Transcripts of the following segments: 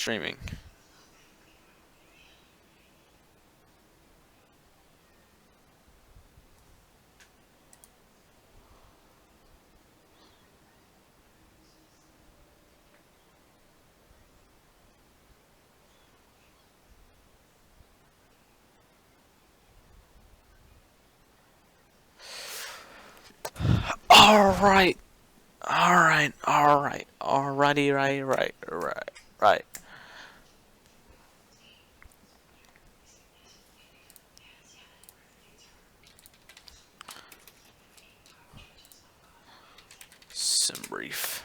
streaming. Alright. Alrighty, right. Some brief.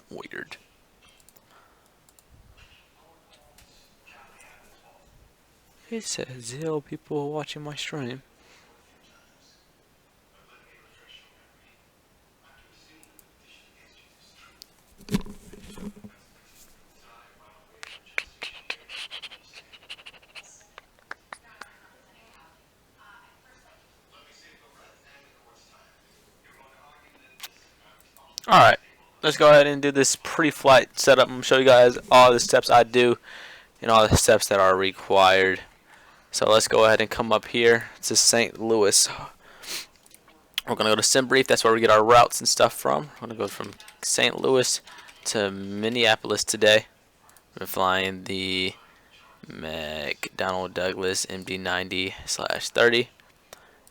Weird. It says 0 people watching my stream. Alright, let's go ahead and do this pre-flight setup. I'm going to show you guys all the steps I do and all the steps that are required. So let's go ahead and come up here to St. Louis. We're going to go to SimBrief. That's where we get our routes and stuff from. We're going to go from St. Louis to Minneapolis today. We're flying the McDonnell Douglas MD-90/30.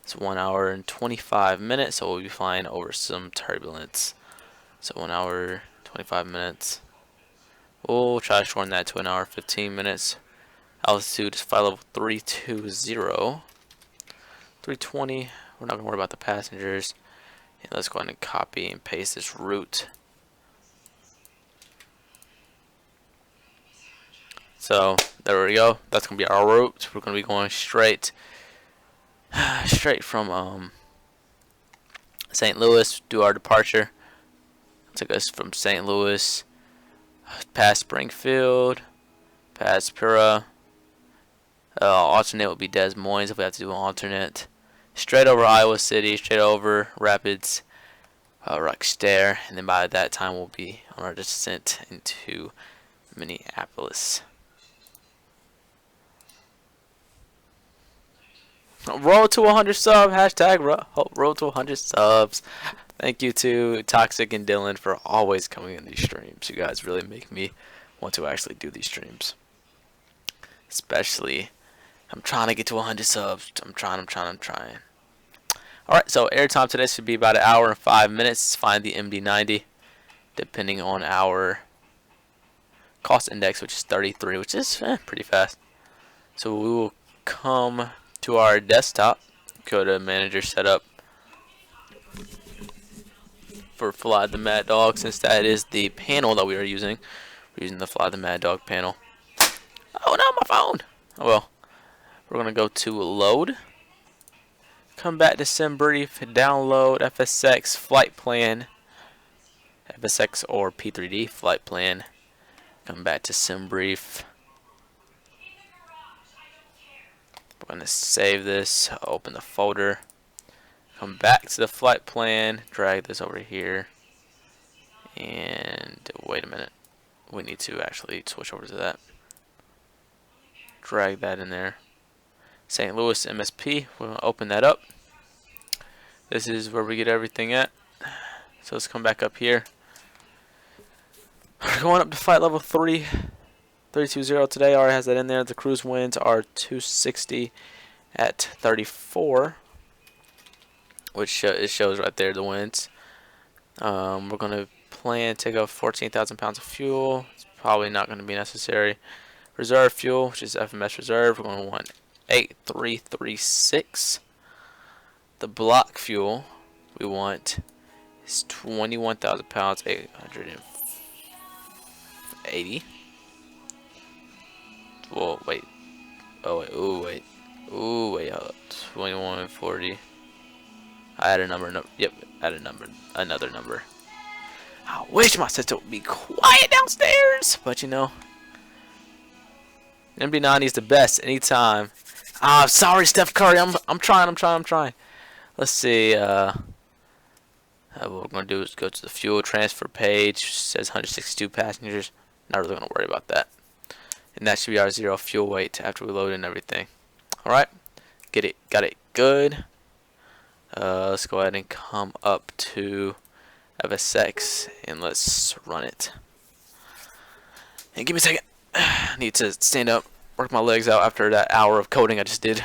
It's 1 hour and 25 minutes, so we'll be flying over some turbulence. So 1 hour, 25 minutes. We'll try to shorten that to 1 hour, 15 minutes. Altitude is flight level 320. 320. We're not going to worry about the passengers. And let's go ahead and copy and paste this route. So there we go. That's going to be our route. We're going to be going straight from St. Louis, do our departure. Took us from St. Louis past Springfield, past Pura. Alternate would be Des Moines if we have to do an alternate. Straight over Iowa City, straight over Rapids, Rockstair, and then by that time we'll be on our descent into Minneapolis. Roll to 100 subs, hashtag roll to 100 subs. Thank you to Toxic and Dylan for always coming in these streams. You guys really make me want to actually do these streams. Especially, I'm trying to get to 100 subs. I'm trying. Alright, so airtime today should be about 1 hour and 5 minutes. Find the MD-90, depending on our cost index, which is 33, which is pretty fast. So we will come to our desktop, go to manager setup for Fly the Mad Dog, since that is the panel that we are using. We're using the Fly the Mad Dog panel. Oh no, my phone! Oh well. We're gonna go to load. Come back to SimBrief, download FSX flight plan. FSX or P3D flight plan. Come back to SimBrief. We're going to save this, open the folder, come back to the flight plan, drag this over here, and wait a minute, we need to actually switch over to that. Drag that in there. St. Louis MSP, we're going to open that up. This is where we get everything at. So let's come back up here. We're going up to flight level 320 today. Already has that in there. The cruise winds are 260 at 34, which it shows right there the winds. We're going to plan to take up 14,000 pounds of fuel. It's probably not going to be necessary. Reserve fuel, which is FMS reserve, we're going to want 8336. The block fuel we want is 21,000 pounds, 880. Whoa, wait. Oh, wait. Ooh, wait. 2140. I had a number. Yep, add a number. Another number. I wish my sister would be quiet downstairs, but you know, MD-90 is the best anytime. Ah, sorry, Steph Curry. I'm trying. Let's see. What we're gonna do is go to the fuel transfer page. It says 162 passengers. Not really gonna worry about that. And that should be our 0 fuel weight after we load in everything. All right. Got it good. Let's go ahead and come up to FSX and let's run it. And give me a second. I need to stand up, work my legs out after that hour of coding I just did.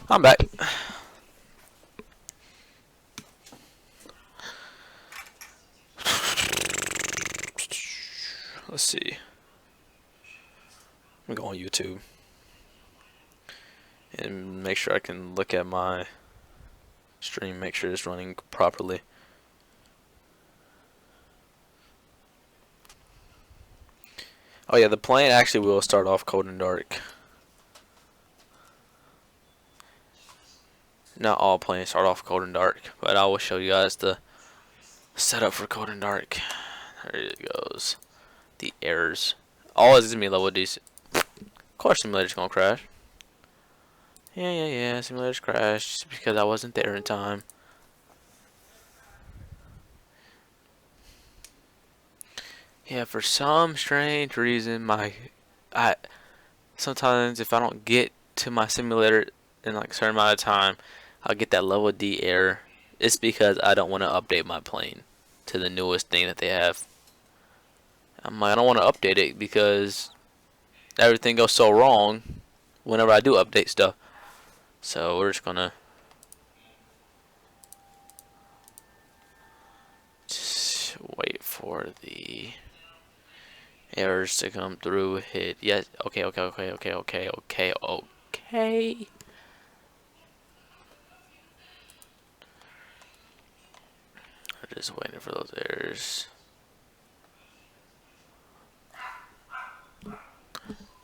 I'm back. Let's see. I'm gonna go on YouTube and make sure I can look at my stream, make sure it's running properly. Oh yeah, the plane actually will start off cold and dark. Not all planes start off cold and dark, but I will show you guys the setup for cold and dark. There it goes. The errors. All is gonna be level decent. Of course, simulator's gonna crash. Yeah. Simulator's crashed just because I wasn't there in time. Yeah, for some strange reason, sometimes if I don't get to my simulator in like a certain amount of time, I'll get that level D error. It's because I don't want to update my plane to the newest thing that they have. I'm like, I don't want to update it because everything goes so wrong whenever I do update stuff. So we're just gonna just wait for the errors to come through. Hit yes. Okay. I'm just waiting for those errors.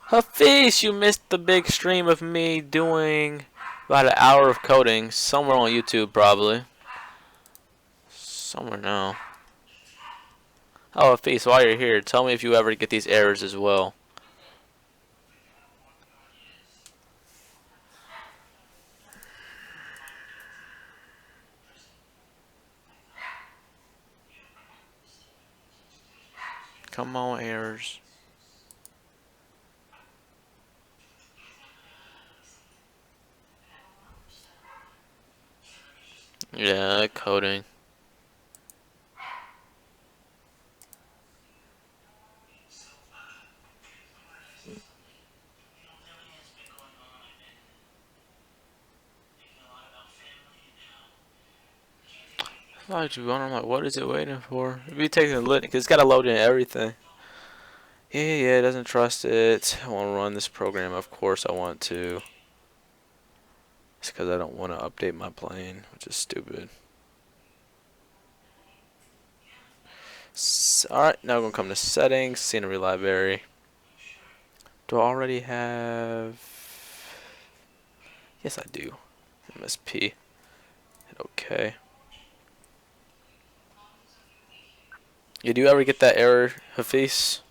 Hafiz, you missed the big stream of me doing about an hour of coding somewhere on YouTube, probably. Somewhere now. Oh, Hafiz, while you're here, tell me if you ever get these errors as well. Come on, errors. Yeah, coding. I'm like, what is it waiting for? If you take a look, because it's got to load in everything. Yeah, it doesn't trust it. I want to run this program. Of course I want to. It's because I don't want to update my plane, which is stupid. Alright, now we're going to come to settings, scenery library. Do I already have... Yes, I do. MSP. Hit OK. You do ever get that error, Hafiz?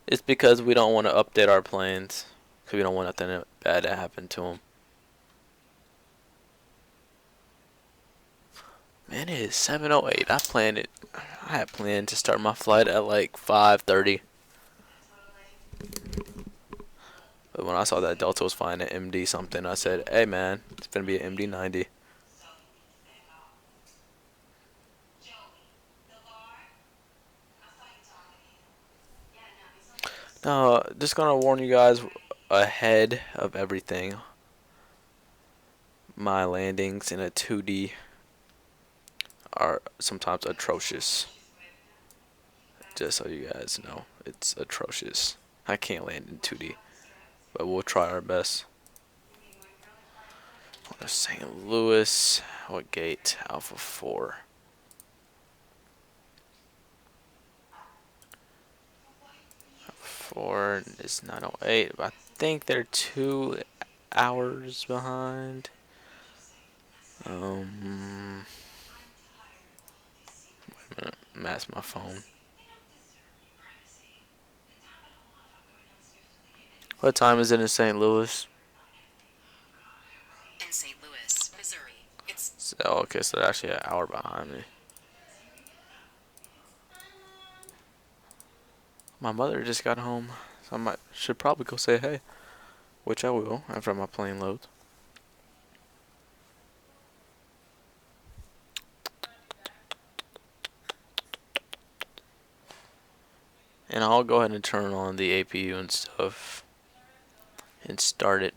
It's because we don't want to update our planes. Because we don't want nothing bad to happen to them. Man, it is 7:08. I had planned to start my flight at like 5:30. But when I saw that Delta was flying an MD something, I said, hey man, it's gonna be an MD-90. Now, just gonna warn you guys ahead of everything. My landings in a 2D are sometimes atrocious. Just so you guys know, it's atrocious. I can't land in 2D, but we'll try our best. St. Louis, what gate? Alpha 4. Alpha 4 is 908. I think they're 2 hours behind. Wait a minute, mask my phone. What time is it in St. Louis? In St. Louis, Missouri, it's So, okay, so they're actually an hour behind me. My mother just got home, so should probably go say hey, which I will after my plane loads. And I'll go ahead and turn on the APU and stuff and start it,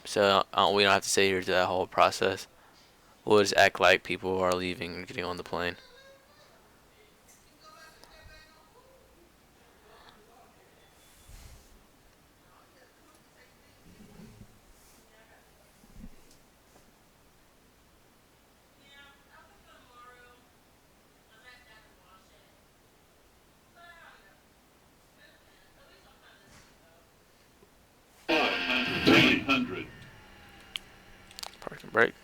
so we don't have to sit here through that whole process. We'll just act like people are leaving and getting on the plane. Park and brake.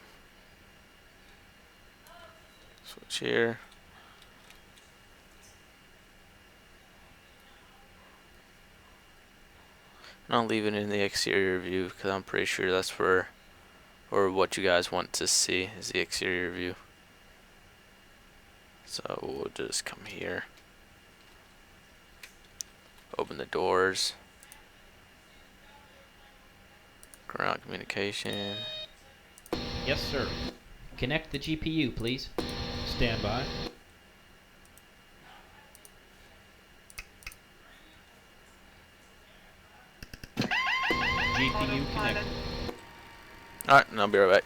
Switch here. And I'll leave it in the exterior view because I'm pretty sure that's where, or what you guys want to see is the exterior view. So we'll just come here. Open the doors. Ground communication. Yes, sir. Connect the GPU, please. Stand by. GPU connected. Alright, and I'll be right back.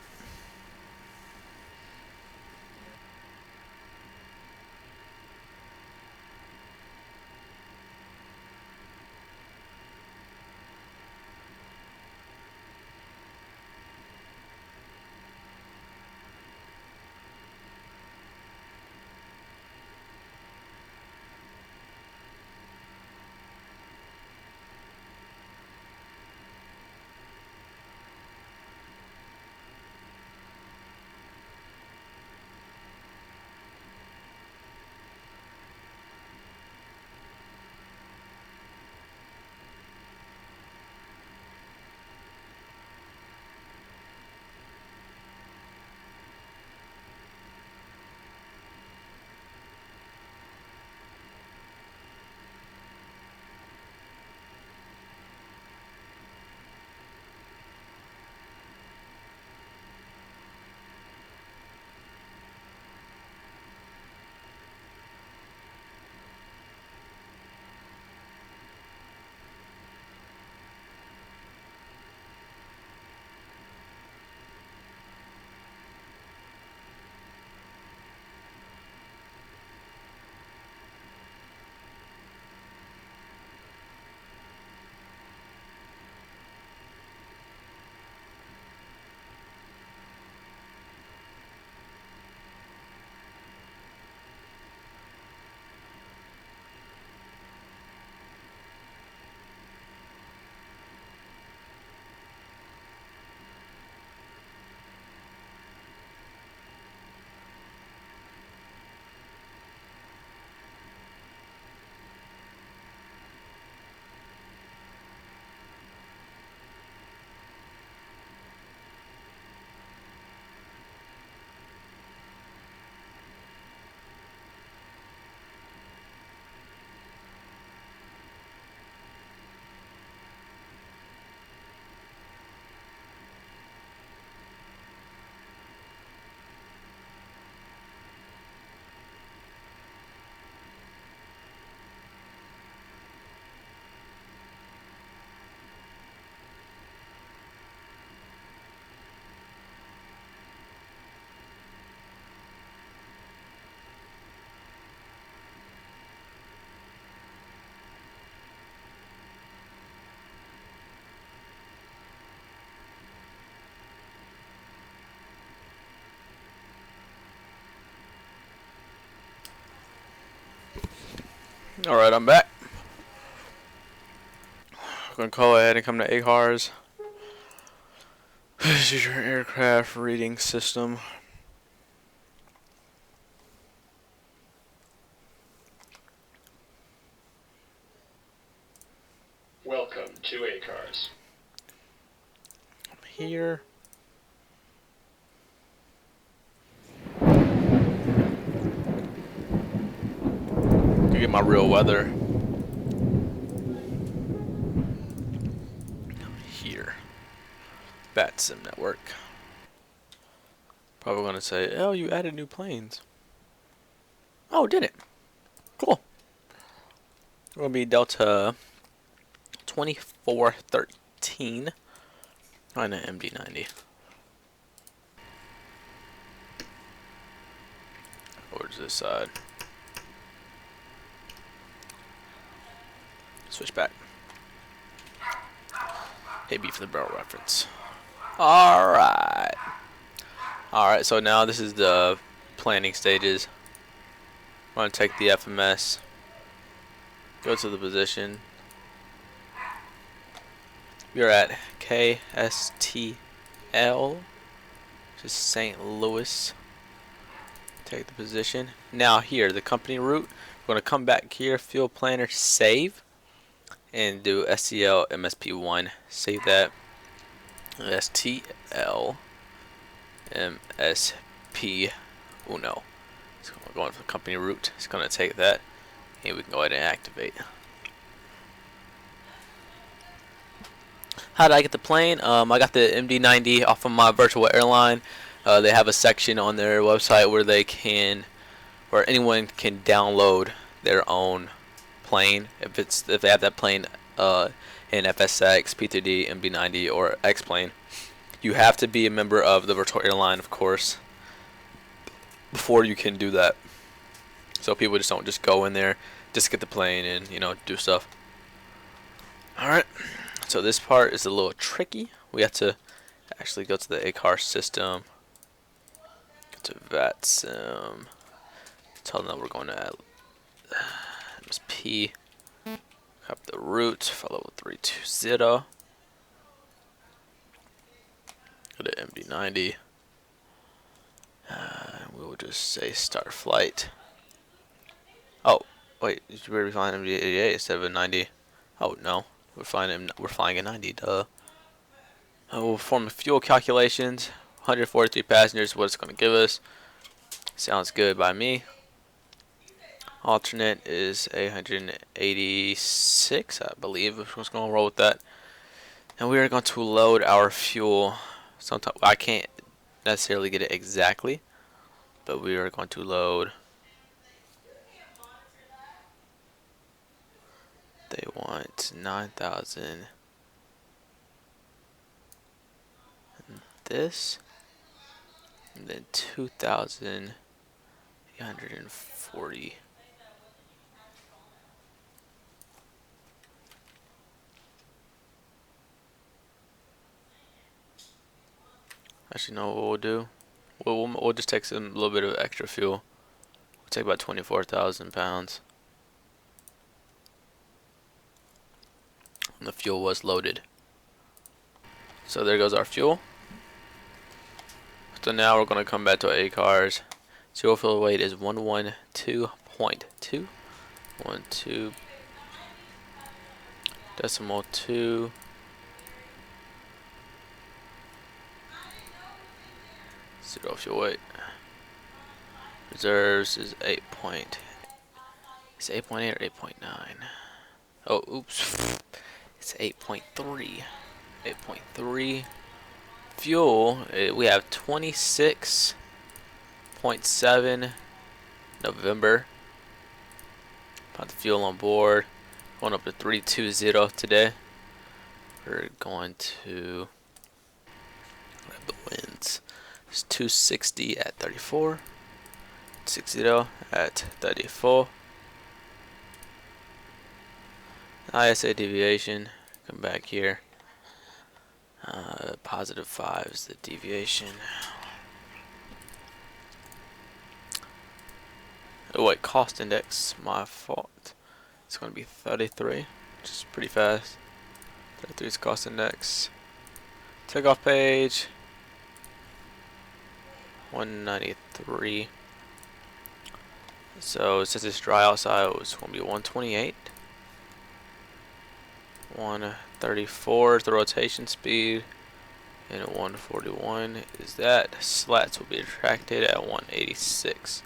Alright, I'm back. I'm gonna go ahead and come to ACARS. This is your aircraft reading system. Welcome to ACARS. Here. To get my real weather. Here. Vatsim network. Probably gonna say, oh, you added new planes. Oh, did it? Cool. It's gonna be Delta 2413 on an MD-90. Over to this side. Switch back. AB for the barrel reference. Alright. Alright, so now this is the planning stages. I'm going to take the FMS. Go to the position. We are at Kstl, which is St. Louis. Take the position. Now here, the company route. We're going to come back here, field planner, save. And do Kstl-Kmsp1. Save that. Kstl-Kmsp1. So we're going for the company route. It's going to take that. And we can go ahead and activate. How did I get the plane? I got the MD-90 off of my virtual airline. They have a section on their website where where anyone can download their own plane if they have that plane in FSX, P3D, MD-90, or X-plane. You have to be a member of the virtual airline, of course, before you can do that. So people just don't just go in there, just get the plane and do stuff. All right. So this part is a little tricky. We have to actually go to the ACAR system. Go to Vatsim. Tell them that we're going to MSP. Copy the route. Follow 320. Go to MD-90. We'll just say start flight. Oh, wait. Did you already find MD-88 instead of a 90? Oh no. We're flying a 90, duh. We'll perform fuel calculations. 143 passengers, what it's going to give us. Sounds good by me. Alternate is 886, I believe. We're just going to roll with that. And we are going to load our fuel. Sometimes I can't necessarily get it exactly, but we are going to load. They want 9,000. This, and then 2,840. Actually, no. What we'll do, we'll just take a little bit of extra fuel. We'll take about 24,000 pounds. And the fuel was loaded. So there goes our fuel. So now we're going to come back to ACARS. Zero fuel weight is 112.2. 12 decimal 2. Zero fuel weight. Reserves is 8 point. Is it 8.8 or 8.9? Oh, oops. It's 8.3. 8.3. Fuel, we have 26.7 November. Put the fuel on board. Going up to 320 today. We're going to grab the winds. It's 260 at 34. 60 at 34. ISA deviation. Come back here. +5 is the deviation. Oh wait, cost index, my fault. It's going to be 33, which is pretty fast. 33 is cost index. Takeoff page 193. So since it's dry outside, it's going to be 128. 134 is the rotation speed, and 141 is that. Slats will be attracted at 186.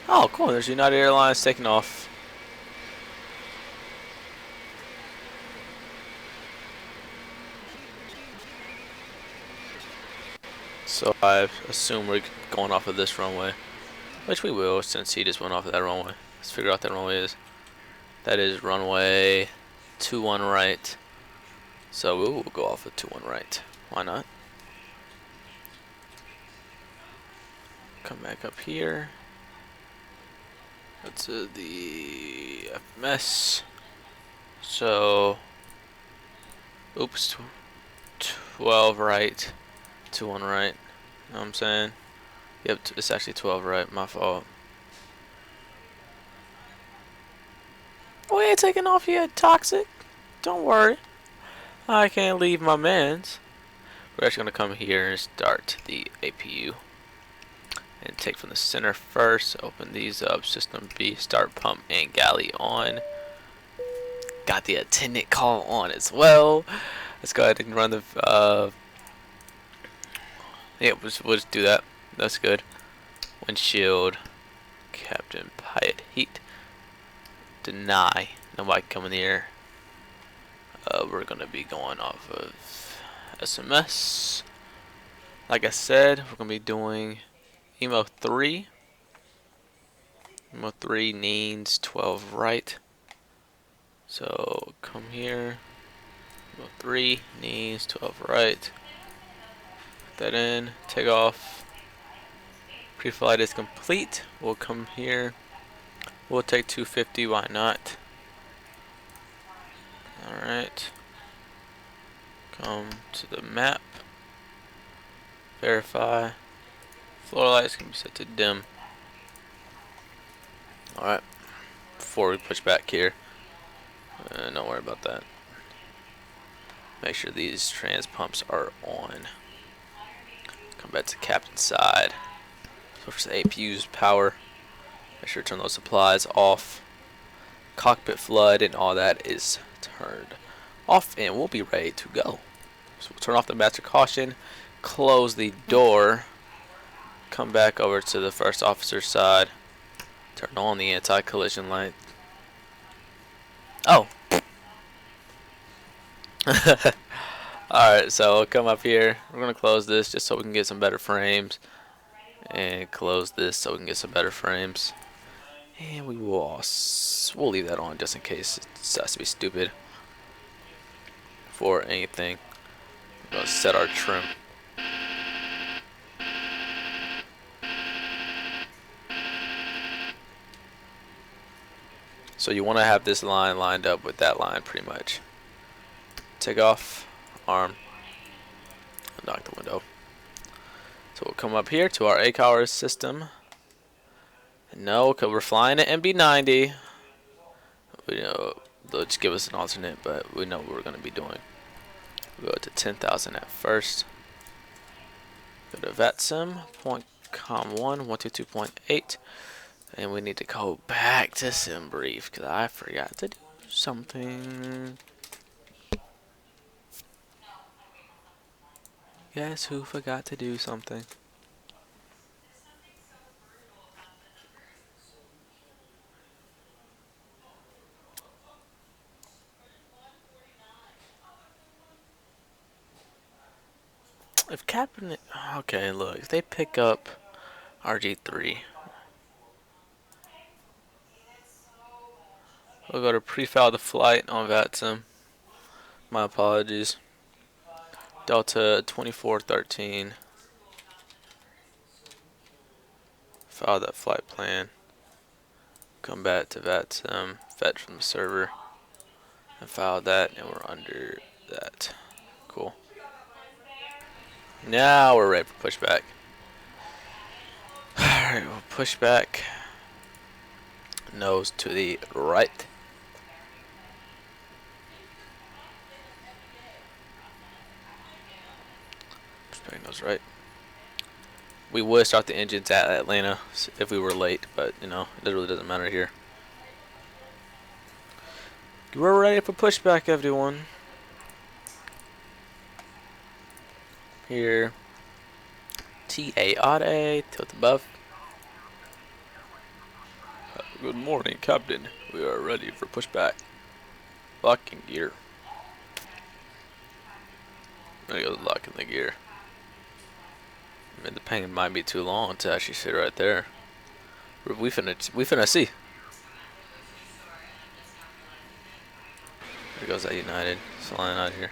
Oh, cool. There's United Airlines taking off. So I assume we're going off of this runway, which we will since he just went off of that runway. Let's figure out what that runway is. That is runway 21 right. So we will go off of 21 right. Why not? Come back up here. Go to the FMS. So, oops, 12 right, 21 right. Know what I'm saying? Yep, it's actually 12 right. My fault. We ain't taking off yet, Toxic. Don't worry. I can't leave my mans. We're actually gonna come here and start the APU. And take from the center first. Open these up. System B, start pump and galley on. Got the attendant call on as well. Let's go ahead and run the. Yeah, we'll just do that. That's good. Windshield. Captain Piet Heat. Deny. Nobody come in the air. We're gonna be going off of SMS. Like I said, we're gonna be doing emo 3. Emo 3 needs 12 right. So come here. Emo 3 needs 12 right. Put that in. Take off. Pre-flight is complete. We'll come here. We'll take 250. Why not? Alright. Come to the map. Verify. Floor lights can be set to dim. Alright. Before we push back here. Don't worry about that. Make sure these trans pumps are on. Come back to captain's side. So for the APU's power. Make sure to turn those supplies off. Cockpit flood and all that is turned off, and we'll be ready to go. So we'll turn off the master caution, close the door, come back over to the first officer's side, turn on the anti-collision light. Oh. Alright, so we'll come up here. We're going to close this just so we can get some better frames. And close this so we can get some better frames. And we will also, we'll leave that on just in case it has to be stupid for anything. We're going to set our trim. So you want to have this line lined up with that line pretty much. Take off, arm, unlock the window. So we'll come up here to our ACOR system. And no, because we're flying an MD-90. We know they'll just give us an alternate, but we know what we're going to be doing. We'll go to 10,000 at first. Go to Vatsim, .com1, 122.8. And we need to go back to SimBrief because I forgot to do something. Guess who forgot to do something? If Captain, okay, look, if they pick up RG3, we'll go to pre-file the flight on Vatsim. My apologies. Delta2413. File that flight plan. Come back to Vatsim, fetch from the server, and file that, and we're under that. Cool. Now we're ready for pushback. Alright, we'll push back. Nose to the right. Pushback nose right. We would start the engines at Atlanta if we were late, but you know, it really doesn't matter here. We're ready for pushback, everyone. Here. TA odd A, tilt above. Good morning, Captain. We are ready for pushback. Locking gear. There goes locking the gear. I mean, the pain might be too long to actually sit right there. We finna see. There goes that United. It's flying out here.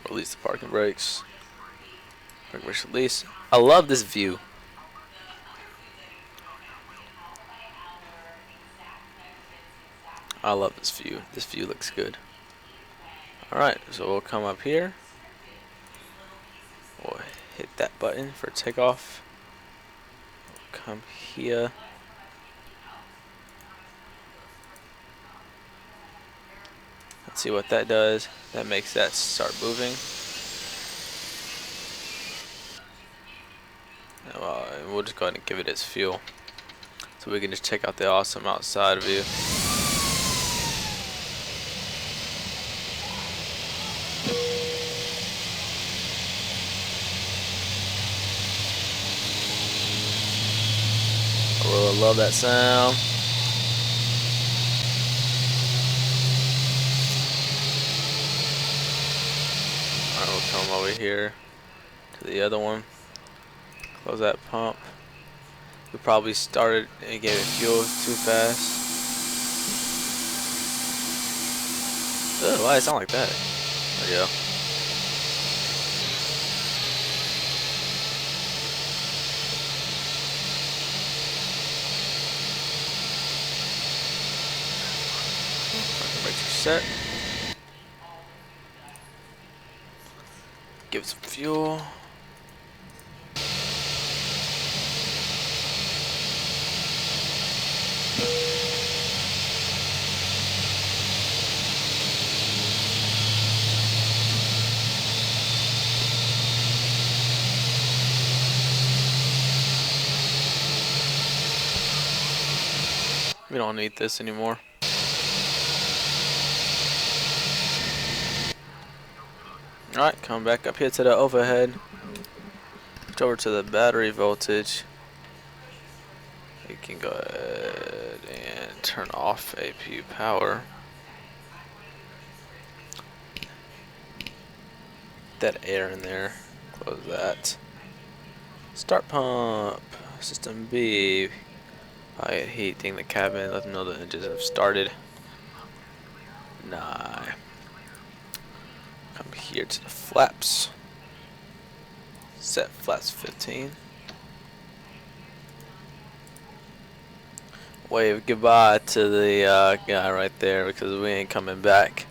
Release the parking brakes. Parking brakes release. I love this view. I love this view. This view looks good. Alright, so we'll come up here. We'll hit that button for takeoff. We'll come here. Let's see what that does. That makes that start moving. And we'll just go ahead and give it its fuel. So we can just check out the awesome outside view. I really love that sound. Alright, we'll come over here to the other one. Close that pump. We probably started and gave it fuel too fast. Ugh, why does it sound like that? There you go. Brakes are set. Give it some fuel. We don't need this anymore. Alright, come back up here to the overhead. Switch over to the battery voltage. You can go ahead and turn off APU power. That air in there. Close that. Start pump. System B. Pilot heating the cabin. Let them know the engines have started. Nah. Come here to the flaps. Set flaps 15. Wave goodbye to the guy right there because we ain't coming back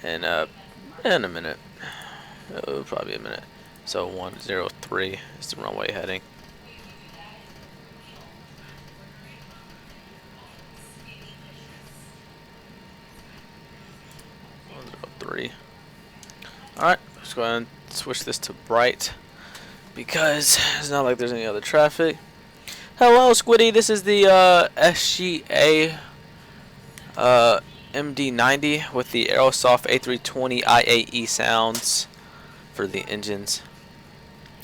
in a minute. Probably a minute. So 103 is the runway heading. 103. Alright, let's go ahead and switch this to bright because it's not like there's any other traffic. Hello, Squiddy. This is the SGA MD-90 with the Aerosoft A320 IAE sounds for the engines,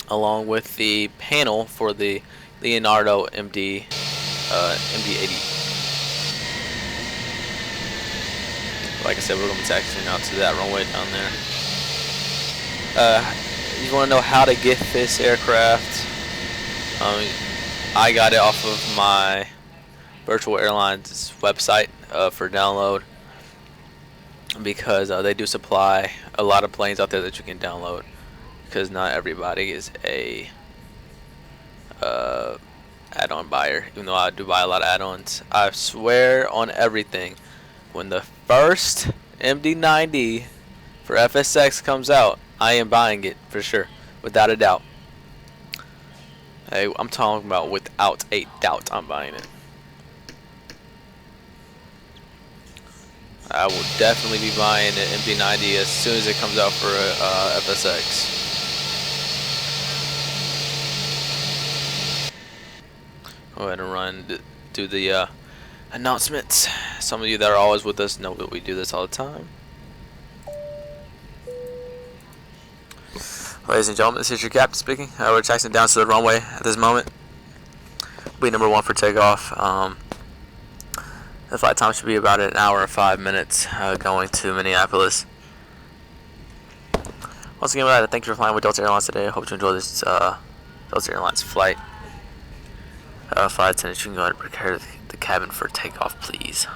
along with the panel for the Leonardo MD MD-80. Like I said, we're going to be taxiing out to that runway down there. You want to know how to get this aircraft? I got it off of my Virtual Airlines website for download. because they do supply a lot of planes out there that you can download, because not everybody is a add-on buyer, even though I do buy a lot of add-ons. I swear on everything, when the first MD-90 for FSX comes out, I am buying it for sure, without a doubt. Hey, I'm talking about without a doubt, I'm buying it. I will definitely be buying the MD-90 as soon as it comes out for FSX. Go ahead and do the announcements. Some of you that are always with us know that we do this all the time. Ladies and gentlemen, this is your captain speaking. We're taxiing down to the runway at this moment. We'll be number 1 for takeoff. The flight time should be about an hour and 5 minutes going to Minneapolis. Once again, I'd like to thank you for flying with Delta Airlines today. I hope you enjoy this Delta Airlines flight. Flight attendants, you can go ahead and prepare the cabin for takeoff, please.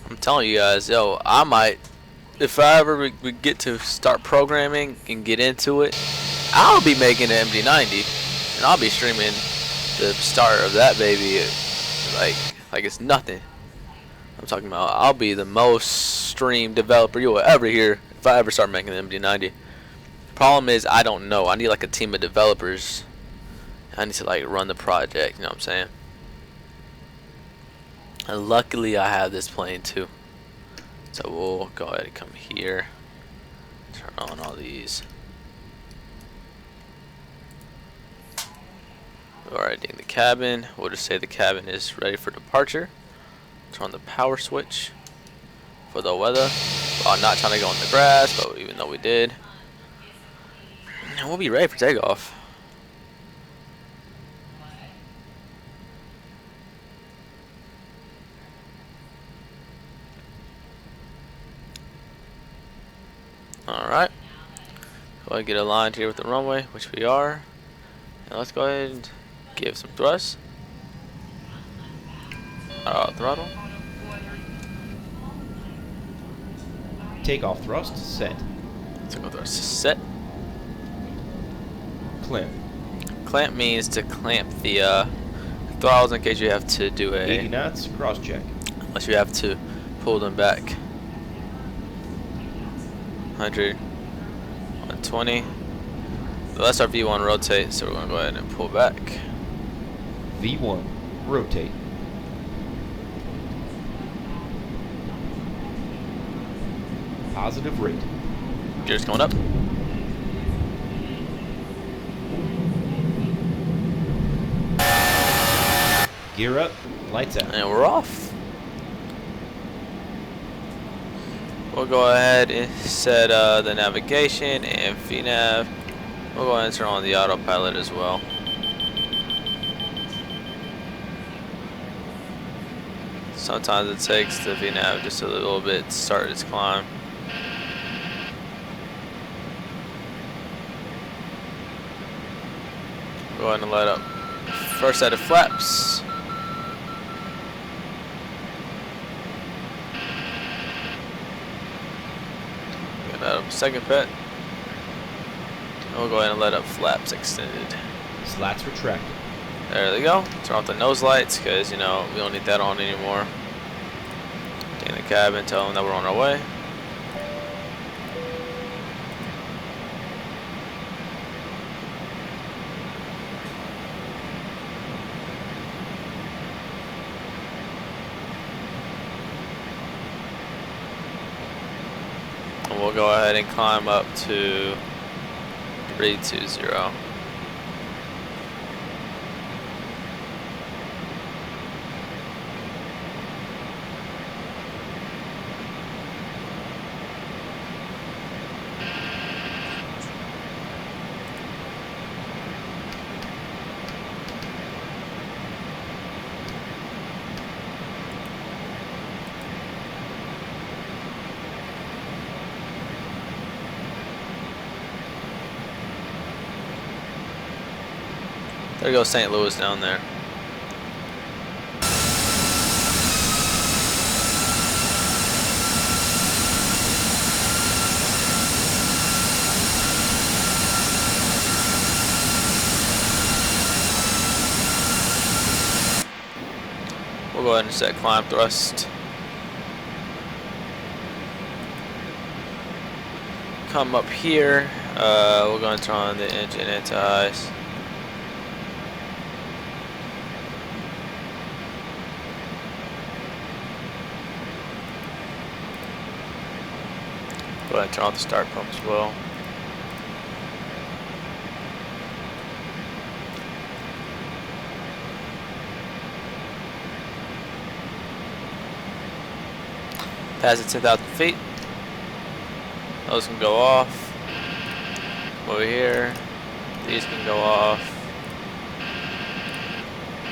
I'm telling you guys, yo, I might, if I ever get to start programming and get into it, I'll be making an MD-90, and I'll be streaming the start of that baby like it's nothing. I'm talking about I'll be the most streamed developer you will ever hear if I ever start making an MD-90. The problem is I don't know. I need like a team of developers. I need to like run the project. You know what I'm saying? And luckily I have this plane too. So we'll go ahead and come here. Turn on all these. Alright, in the cabin. We'll just say the cabin is ready for departure. Turn on the power switch for the weather. Well, not trying to go in the grass, but even though we did, and we'll be ready for takeoff. Alright. Go ahead and get aligned here with the runway, which we are. And let's go ahead and give some thrust. Throttle. Takeoff thrust set. Takeoff thrust set. Clamp. Clamp means to clamp the throttles in case you have to do a 80 knots, cross check. unless you have to pull them back. 100, 120. So that's our V1 rotate, so we're going to go ahead and pull back. V1, rotate. Positive rate. Gears going up. Gear up, lights out. And we're off. We'll go ahead and set the navigation and VNav. We'll go ahead and turn on the autopilot as well. Sometimes it takes the VNav just a little bit to start its climb. Go ahead and let up first set of flaps. Get that up second pet. And we'll go ahead and let up flaps extended. Slats retracted. There they go. Turn off the nose lights because, you know, we don't need that on anymore. Get in the cabin, tell them that we're on our way. And we'll go ahead and climb up to 320. There goes St. Louis down there. We'll go ahead and set climb thrust. Come up here. We're going to turn on the engine anti-ice. Go ahead and turn off the start pump as well. Pass it 10,000 feet. Those can go off. Over here. These can go off.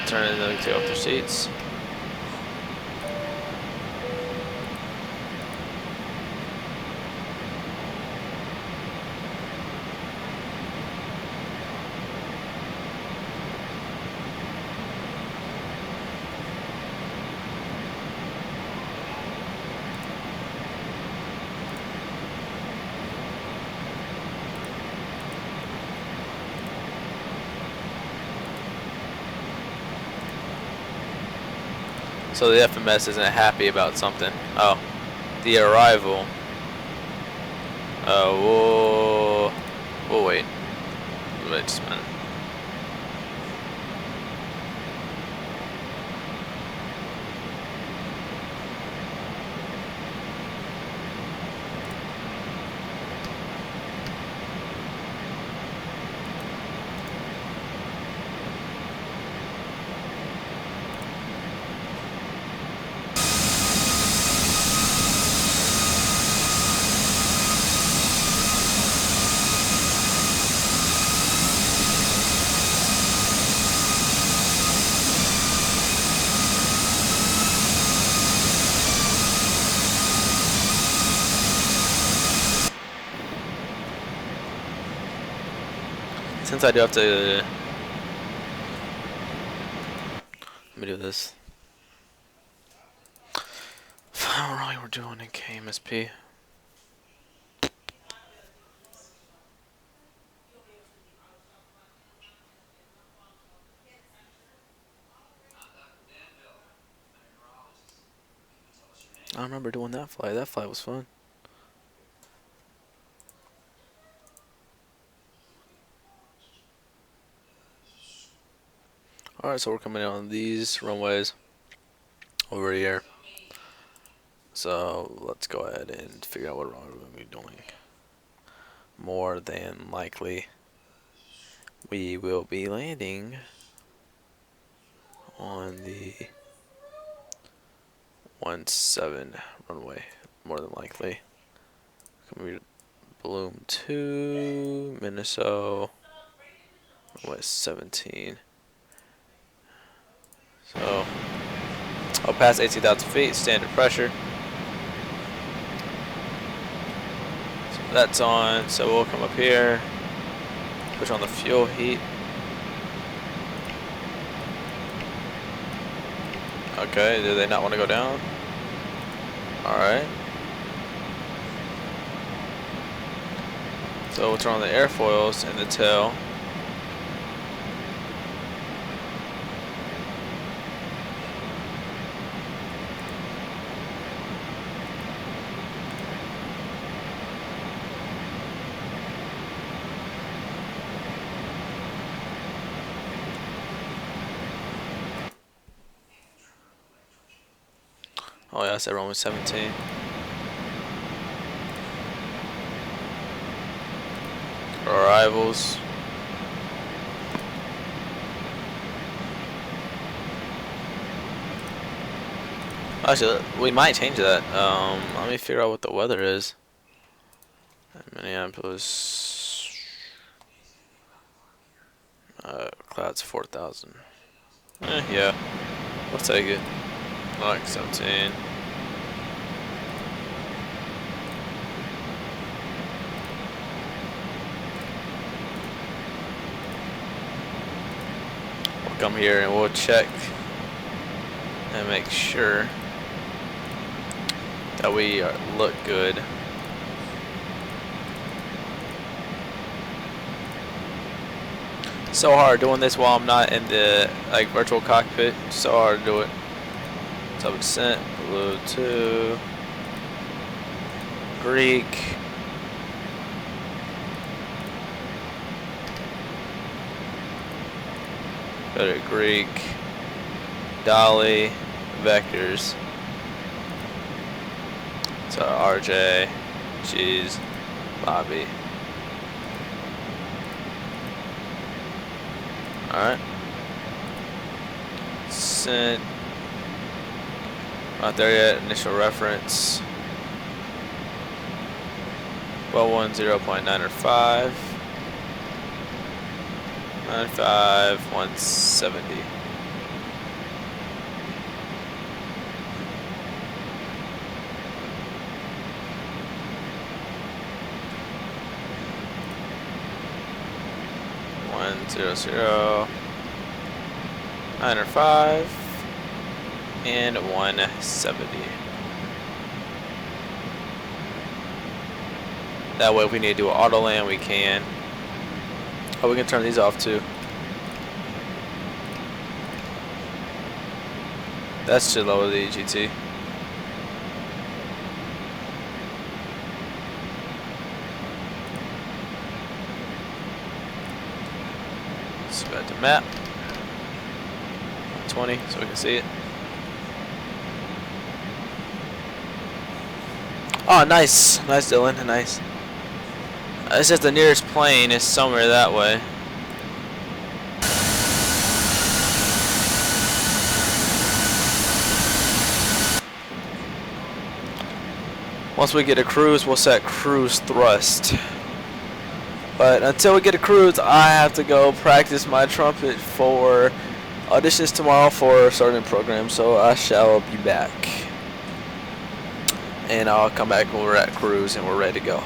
Turn it and take off their seats. So the FMS isn't happy about something. Oh, the arrival. We'll wait. Wait just a minute. Since I do have to, let me do this. I don't really we're doing in KMSP. I remember doing that flight. That flight was fun. Alright, so we're coming in on these runways over here. So let's go ahead and figure out what runway we're going to be doing. More than likely, we will be landing on the 17 runway. More than likely. Can we Bloom 2, Minnesota, runway 17. So I'll pass 18,000 feet, standard pressure. So that's on, so we'll come up here, push on the fuel heat. Okay, do they not want to go down? Alright. So we'll turn on the airfoils and the tail. Oh yeah, I said Roman 17. Arrivals. Actually, we might change that. Let me figure out what the weather is. Minneapolis. Clouds 4,000. Yeah, we'll take it. Like 17. come here and we'll check and make sure that we look good. So hard doing this while I'm not in the like virtual cockpit. So hard to do it. Sub descent, blue 2, Greek. Go to Greek, Dolly, vectors. So RJ, Cheese, Bobby. Alright. Sent. Not there yet. Initial reference. 1210.905. 95.170. One zero zero 905 and 170. That way, if we need to do an auto land, we can. Oh, we can turn these off too. That should lower the EGT. Let's go back to map. 20 so we can see it. Oh, nice. Nice, Dylan. Nice. It's just the nearest plane is somewhere that way. Once we get a cruise, we'll set cruise thrust. But until we get a cruise, I have to go practice my trumpet for auditions tomorrow for starting program. So I shall be back. And I'll come back when we're at cruise and we're ready to go.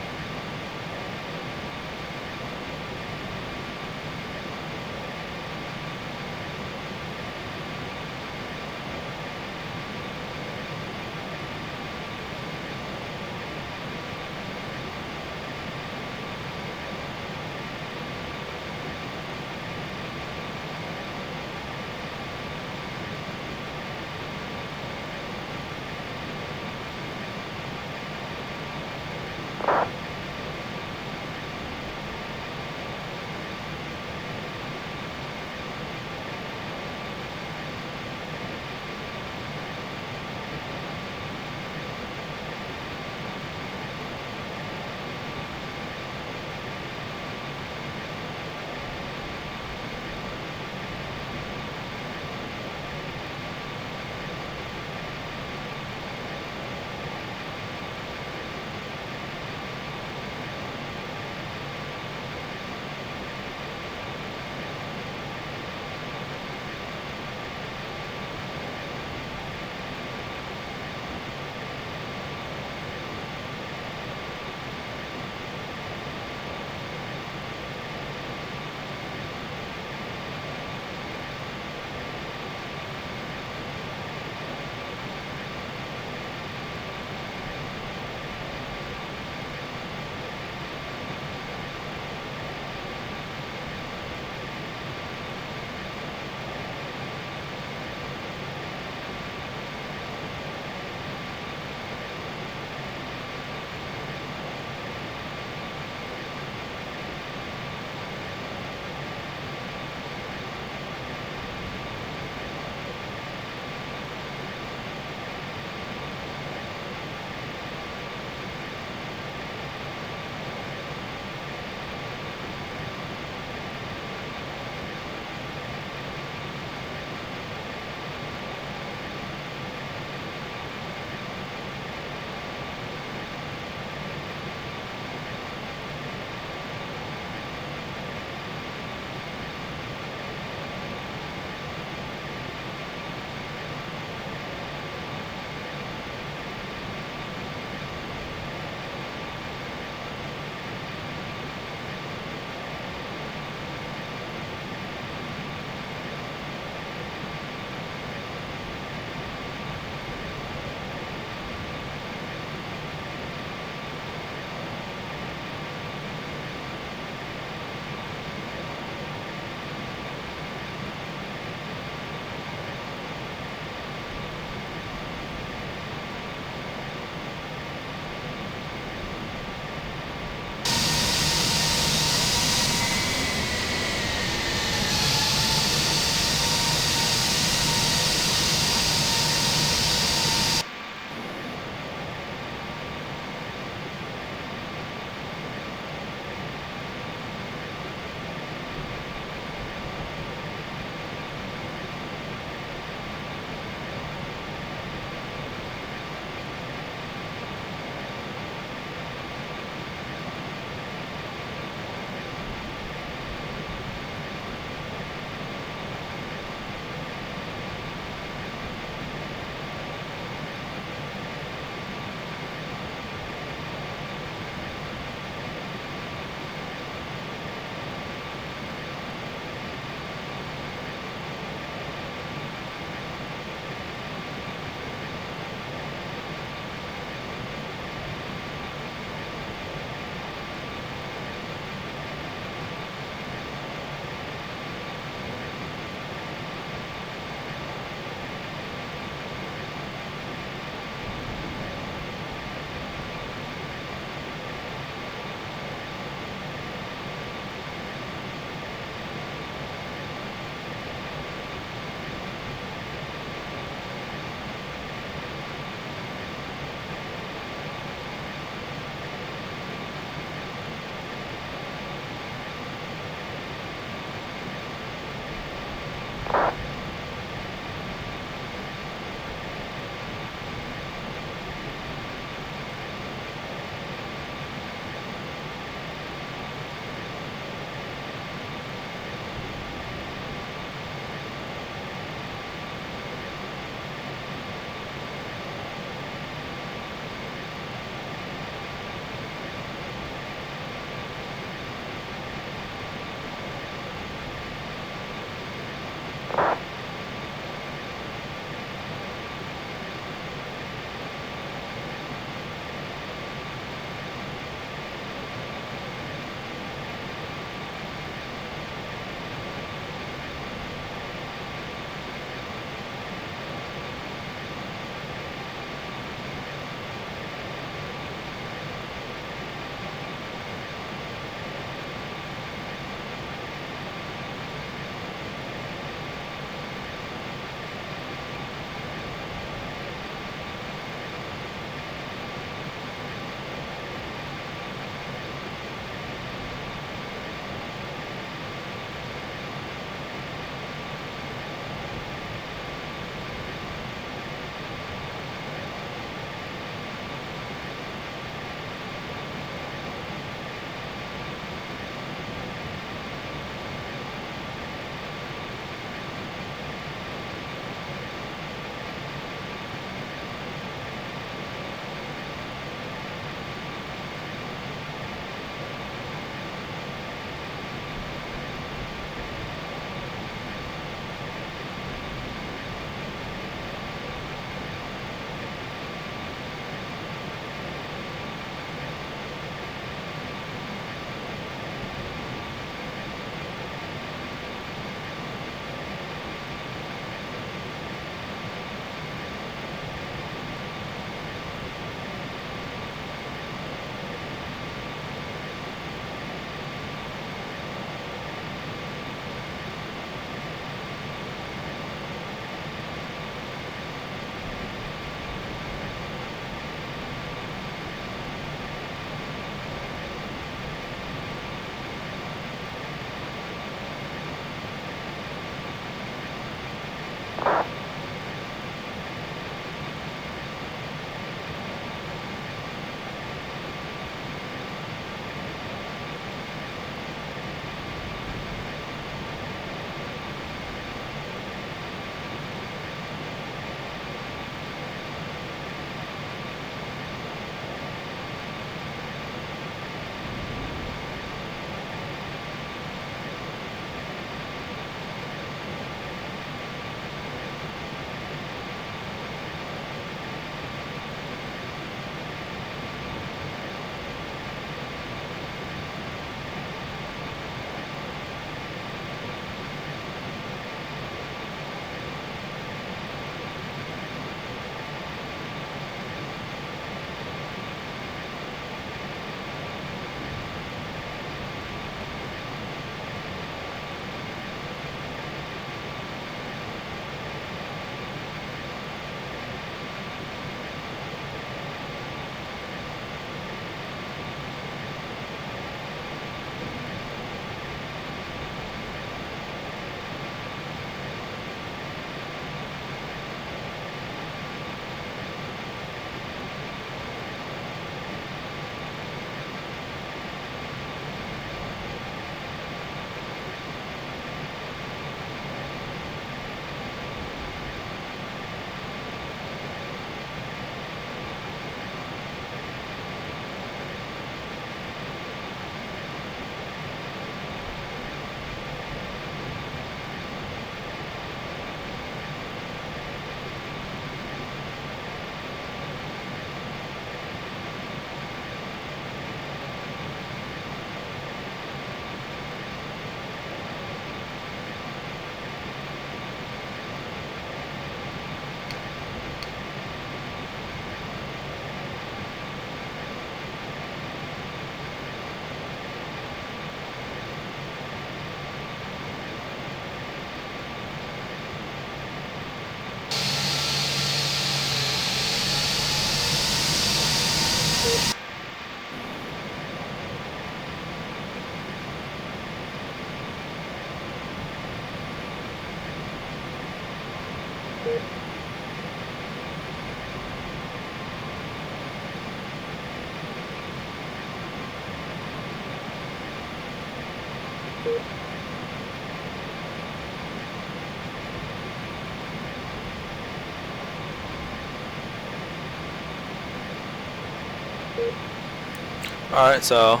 Alright, so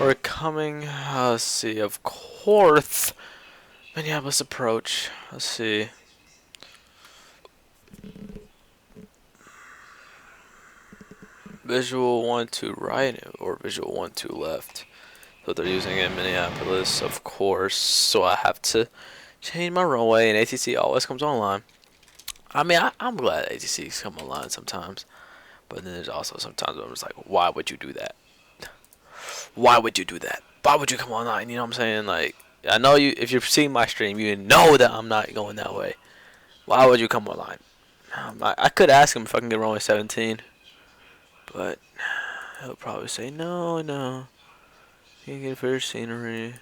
we're coming, let's see, of course, Minneapolis approach. Let's see. Visual 1-2 right or visual 1-2 left. So they're using in Minneapolis, of course. So I have to change my runway, and ATC always comes online. I mean, I'm glad ATCs come online sometimes, but then there's also sometimes where I'm just like, why would you do that? Why would you do that? Why would you come online? You know what I'm saying? Like, I know you. If you're seeing my stream, you know that I'm not going that way. Why would you come online? I could ask him if I can get runway 17, but he'll probably say no, no. You can get fair scenery.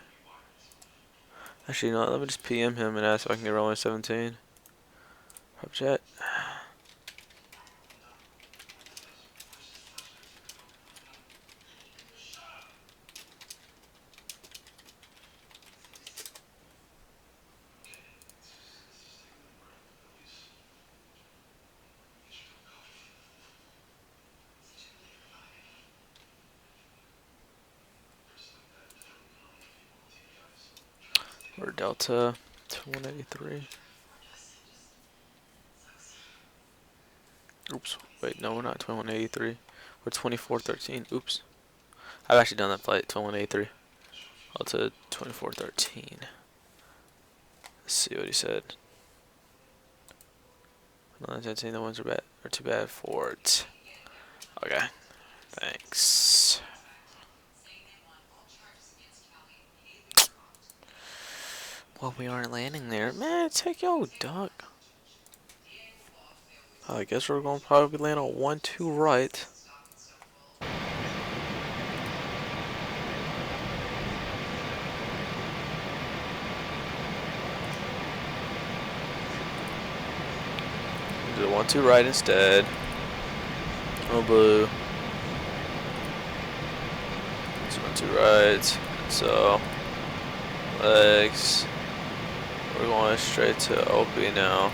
Actually, no. Let me just PM him and ask if I can get runway 17. Prep chat. Or Delta 2183. Oops. Wait, no, we're not 2183. We're 2413. Oops. I've actually done that flight, 2183. Delta 2413. Let's see what he said. 917, the ones are too bad for it. Okay. Thanks. Well, we aren't landing there. Man, take your duck. I guess we're going to probably land on 1-2 right. Do 1-2 right instead. Oh, blue. So 1-2 right. So, legs. We're going straight to OP now.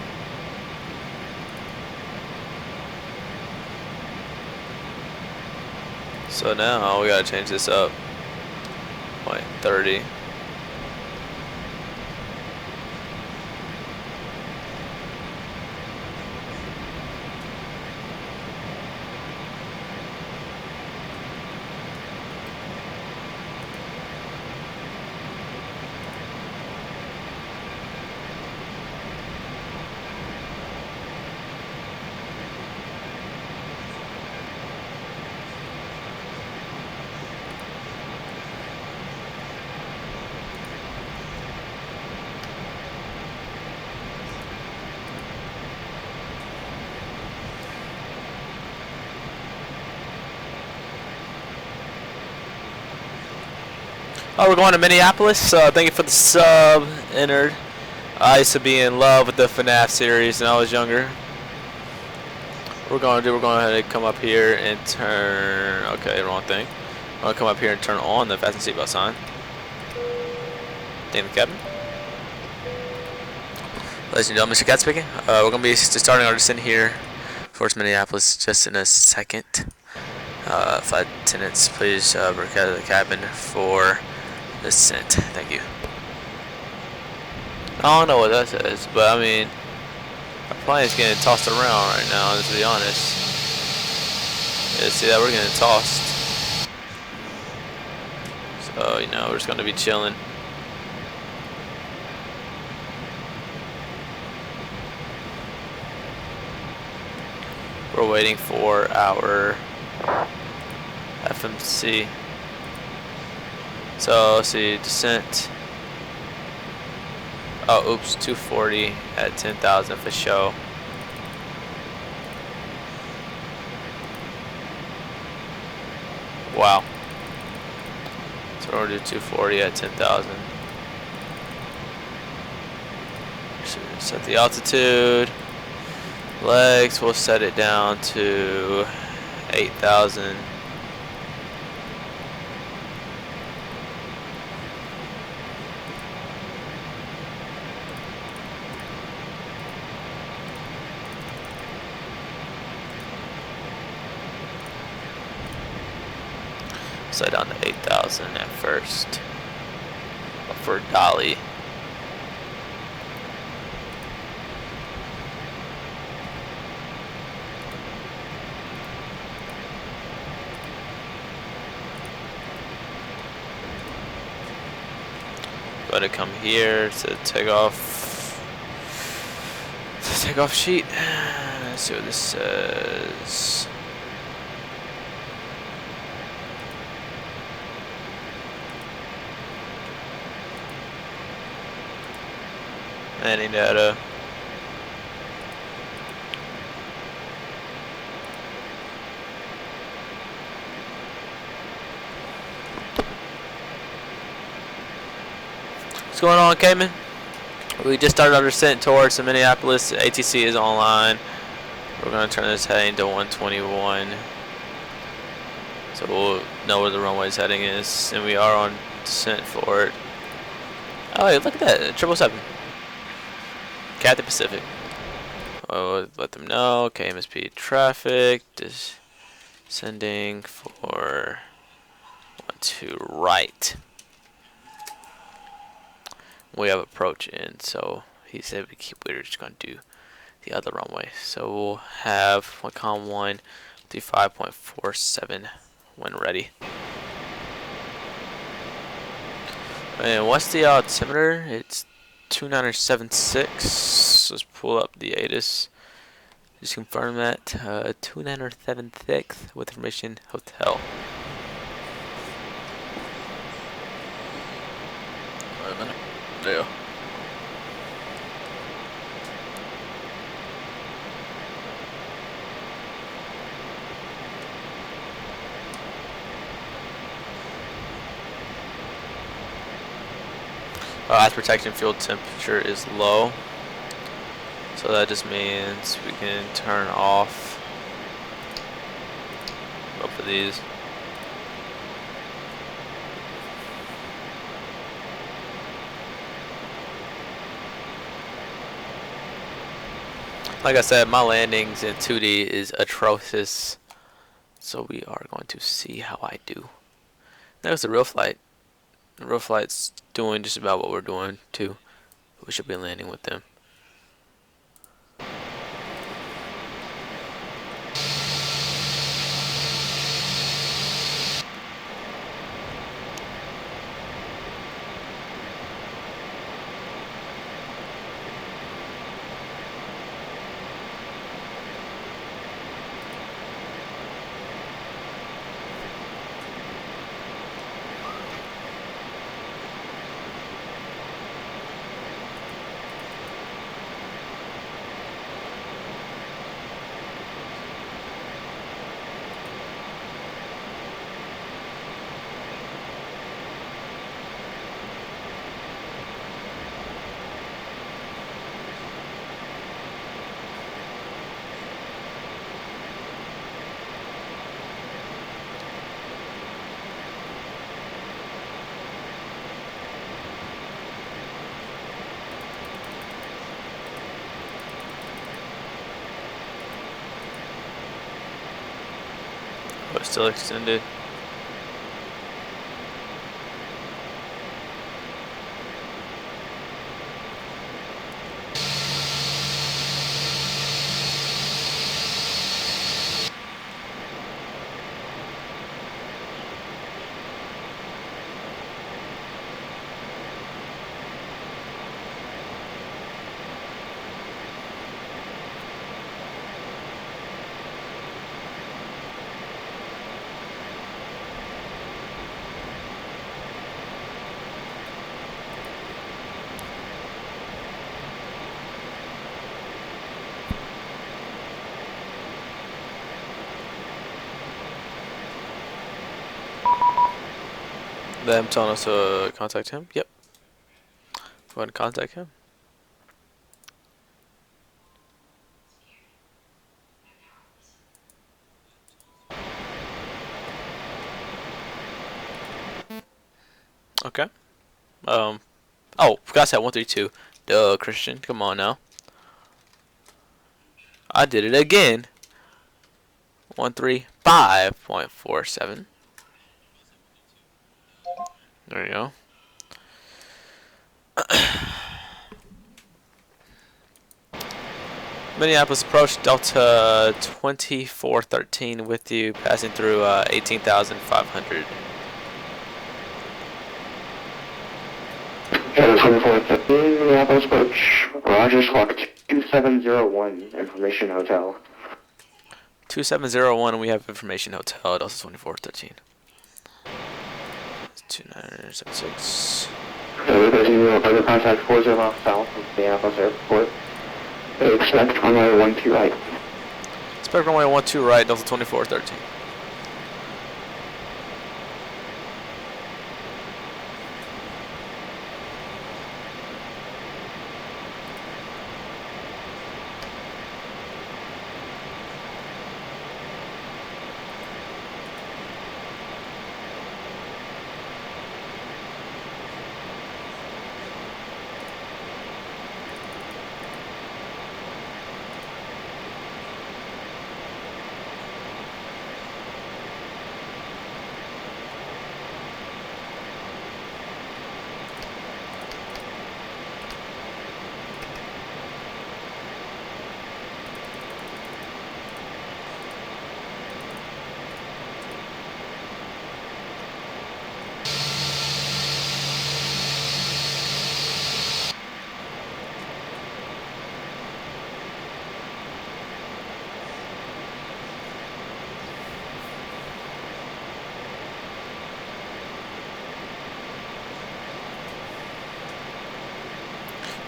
So now we gotta change this up. 0.30. Oh, we're going to Minneapolis. Thank you for the sub, Entered. I used to be in love with the FNAF series when I was younger. We're going ahead and come up here and turn. Okay, wrong thing. We're going to come up here and turn on the fasten seatbelt sign. Thank the captain. Ladies and gentlemen, Mr. Cat speaking. We're going to be starting our descent here towards Minneapolis just in a second. Flight attendants, please break out of the cabin for descent. Thank you. I don't know what that says, but I mean, our plane's getting tossed around right now, to be honest. Yeah, see that we're getting tossed. So, you know, we're just gonna be chilling. We're waiting for our FMC. So, let's see, descent. Oh, oops, 240 at 10,000 for show. Wow. So we're gonna do 240 at 10,000. Set the altitude. Legs, we'll set it down to 8,000. set down to 8,000 at first. But for dolly. Go ahead and come here to takeoff sheet. Let's see what this says. Landing data. What's going on, Cayman? We just started our descent towards the Minneapolis. ATC is online. We're going to turn this heading to 121. So we'll know where the runway's heading is. And we are on descent for it. Oh, hey, look at that. 777. Cathay Pacific. We'll let them know. Kmsp traffic. Descending for 12 right. We have approach in, so he said we're just gonna do the other runway. So we'll have Wacom 1 35.47 when ready. And what's the altimeter? It's 2976. Let's pull up the ATIS. Just confirm that. 2976 with information hotel. Wait a minute. There. Ice protection fuel temperature is low, so that just means we can turn off both of these. Like I said, my landings in 2D is atrocious, so we are going to see how I do. That was the real flight. The real flight's doing just about what we're doing too. We should be landing with them. But still extended. Them telling us to contact him? Yep. Go ahead and contact him. Okay. Oh, forgot to say 132. Duh, Christian. Come on now. I did it again. 135.47. There you go. Minneapolis approach Delta 2413 with you, passing through 18,500. Delta 2413, Minneapolis approach. Roger, squawk 2701, Information Hotel. 2701, and we have Information Hotel, Delta 2413. 2976. Delta 13, further contact 40 miles south of Minneapolis Airport. Expect runway 12 right. Expect runway 12 right, Delta 2413.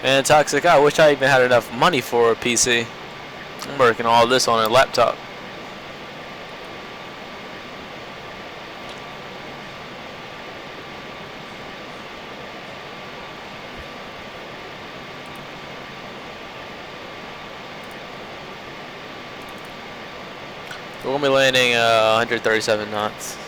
Man, Toxic, I wish I even had enough money for a PC. I'm working all this on a laptop. We're going to be landing 137 knots.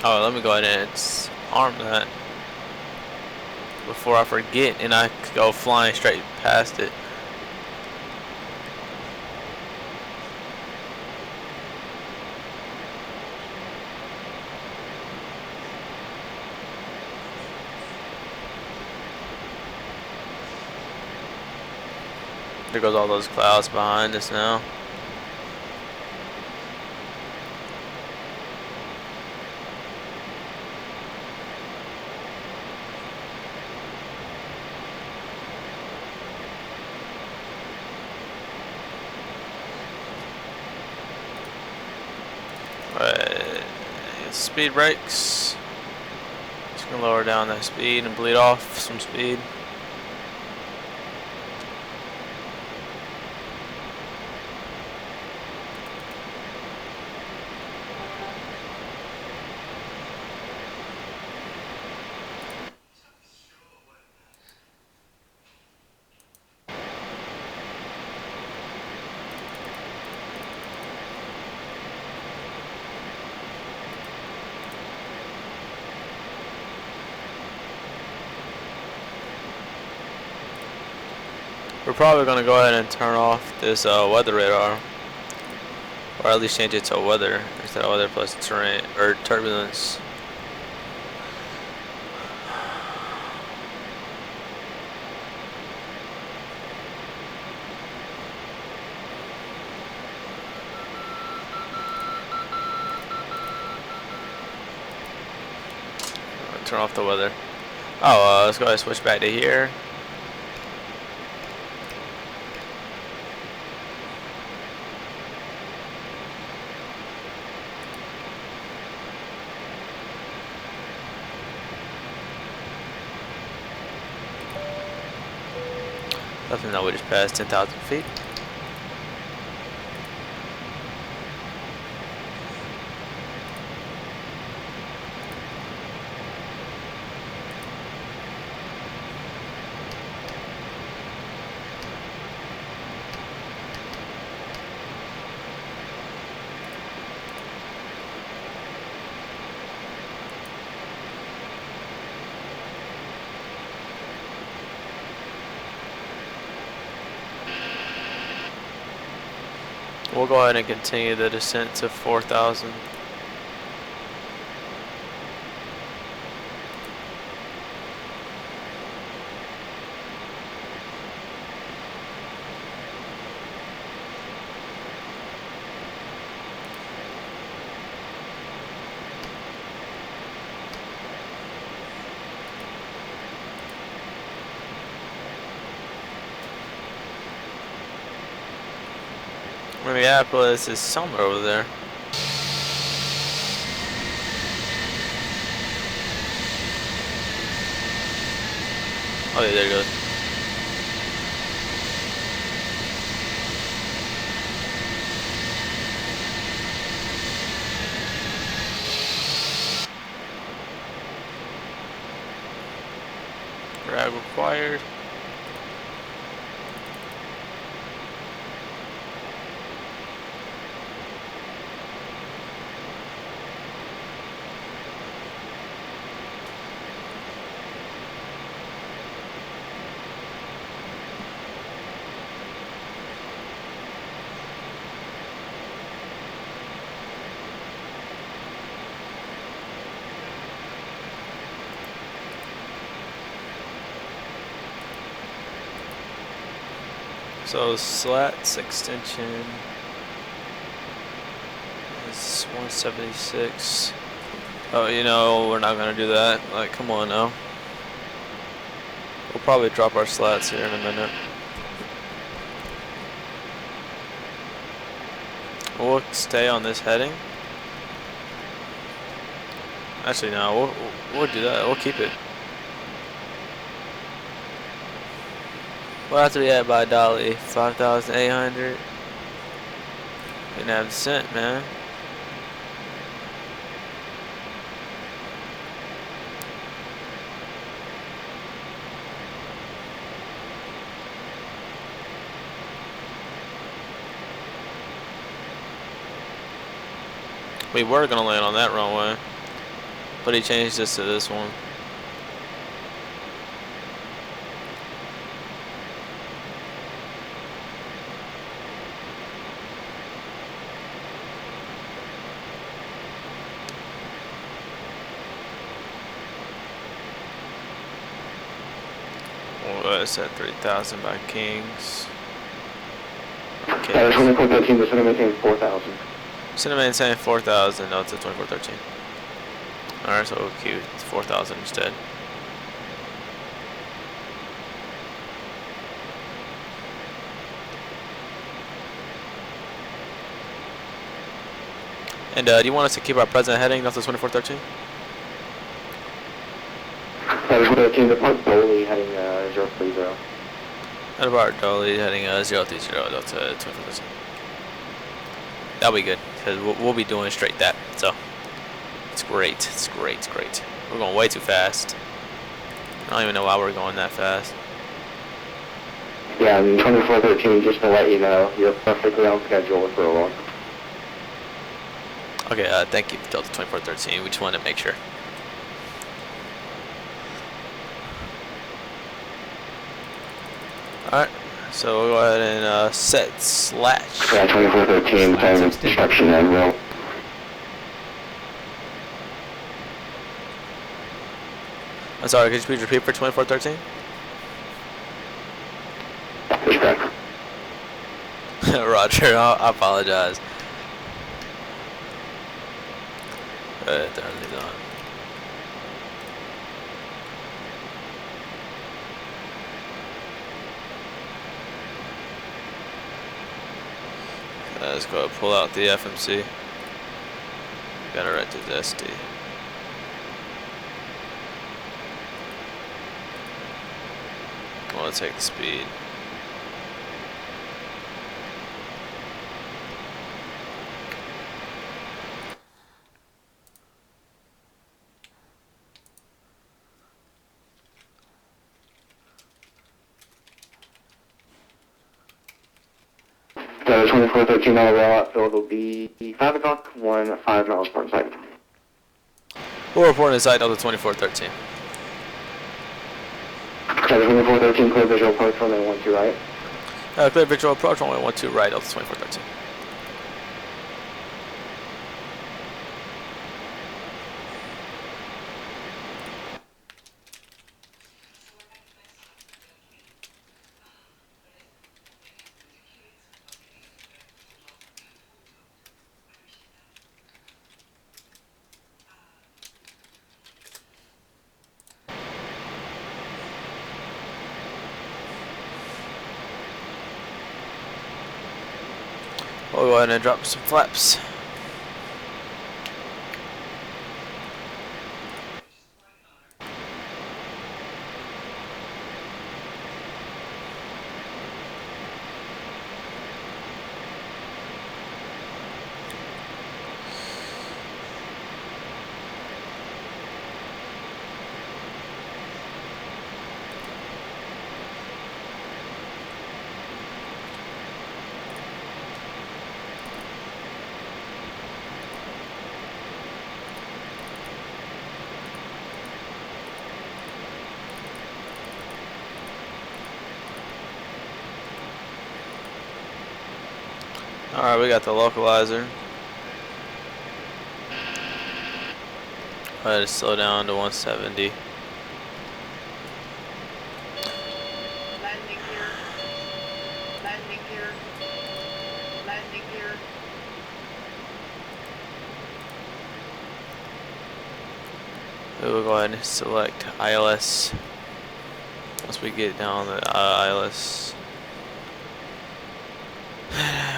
Oh, let me go ahead and arm that before I forget, and I could go flying straight past it. There goes all those clouds behind us now. Speed brakes. Just gonna lower down that speed and bleed off some speed. We're probably gonna go ahead and turn off this weather radar, or at least change it to weather instead of weather plus terrain or turbulence. Turn off the weather. Oh, let's go ahead and switch back to here. Nothing that we just passed 10,000 feet. We'll go ahead and continue the descent to 4,000. Minneapolis is somewhere over there. Oh yeah, there it goes. Drag required. So slats extension is 176. Oh, you know, we're not gonna do that. Like, come on now. We'll probably drop our slats here in a minute. We'll stay on this heading. Actually, no, we'll do that. We'll keep it. We'll have to be at by Dolly 5,800. Didn't have descent, man. We were gonna land on that runway, but he changed this to this one. It's at 3,000 by Kings. Okay. 2413, the center maintain 4,000. Cinnamon saying 4,000. No, it's at 2413. Alright, so we'll queue 4,000 instead. And do you want us to keep our present heading Delta 2413? 2413, depart Dolly heading 030. Out of our Dolly heading 030 Delta 2413. That'll be good, because we'll be doing straight that. So, it's great. It's great. It's great. We're going way too fast. I don't even know why we're going that fast. Yeah, 2413, just to let you know, you're perfectly on schedule for a one. Okay, thank you, Delta 2413. We just wanted to make sure. Alright, so we'll go ahead and set slash. Yeah, 2413, time instruction manual. I'm sorry, could you please repeat for 2413? That's correct. Roger, I apologize. Right, there he's on. Let's go pull out the FMC. Gotta write to the SD. Well, let's take the speed. So 2413 on the rollout field will be 5 o'clock, 5 miles per second. We'll report inside Delta 2413. So 2413, clear visual approach runway 12 right. Clear visual approach, runway 12 right, Delta 2413. We'll go ahead and drop some flaps. Alright, we got the localizer. Go ahead and slow down to 170. Landing here. Landing here. Landing here. We will go ahead and select ILS. Once we get down the ILS,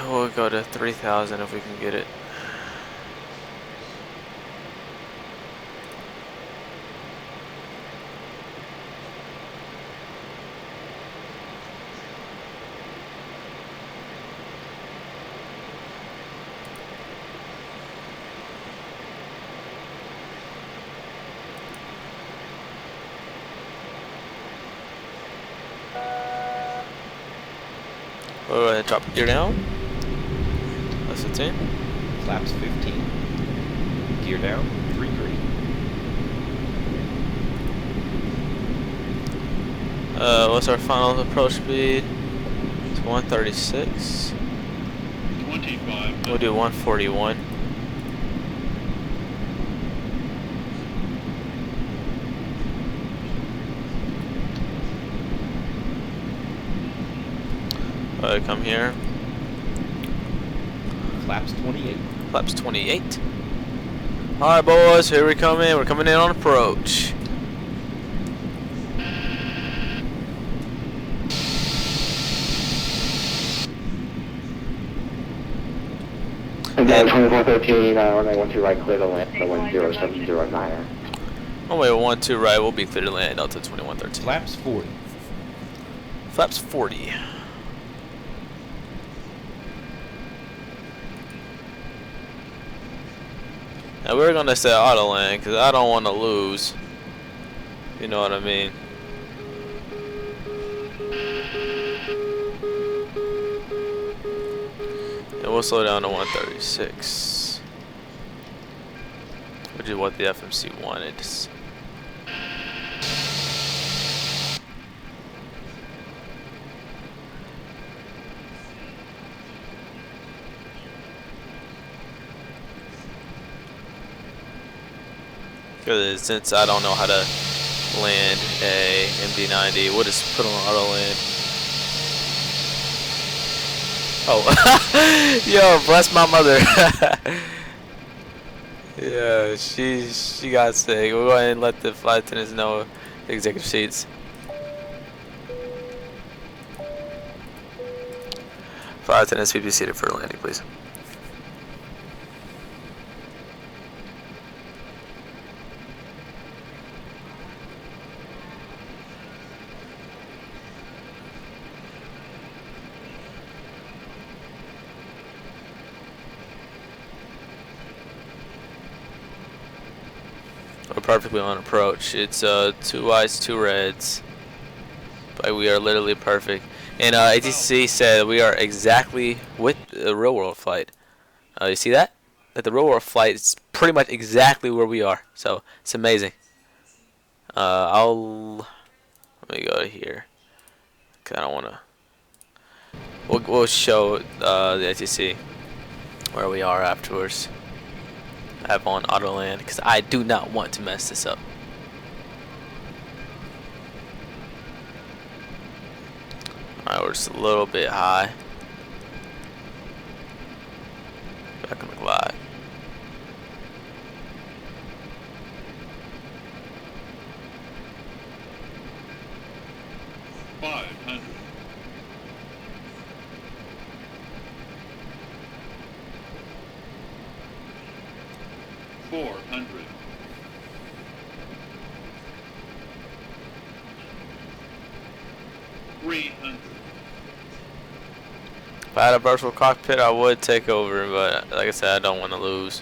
we'll go to 3,000 if we can get it. We'll go ahead and drop gear down. That's 15. Flaps 15. Gear down, 3 green. What's our final approach speed? It's 136. 25. We'll do 141. Come here. Flaps 28. Flaps 28. Alright, boys, here we come in. We're coming in on approach. And then 2413, runway 12 right, clear to land, the 10709er. Runway 12 right, we'll be clear to land, Delta 2113. Flaps 40. Flaps 40. Now we're gonna say auto land because I don't want to lose. You know what I mean? And we'll slow down to 136, which is what the FMC wanted. Because since I don't know how to land a MD-90, we'll just put on auto land. Oh, yo, bless my mother. Yeah, she got sick. We'll go ahead and let the flight attendants know the executive seats. Flight attendants, please be seated for landing, please. We're perfectly on approach. It's 2 whites, 2 reds. But we are literally perfect. And ATC said we are exactly with the real world flight. You see that? That the real world flight is pretty much exactly where we are. So it's amazing. Let me go to here. Cause I don't wanna. We'll show the ATC where we are afterwards. I have on auto land because I do not want to mess this up. Alright, we're just a little bit high. Back on the glide. 400. 300. If I had a virtual cockpit, I would take over, but like I said, I don't want to lose.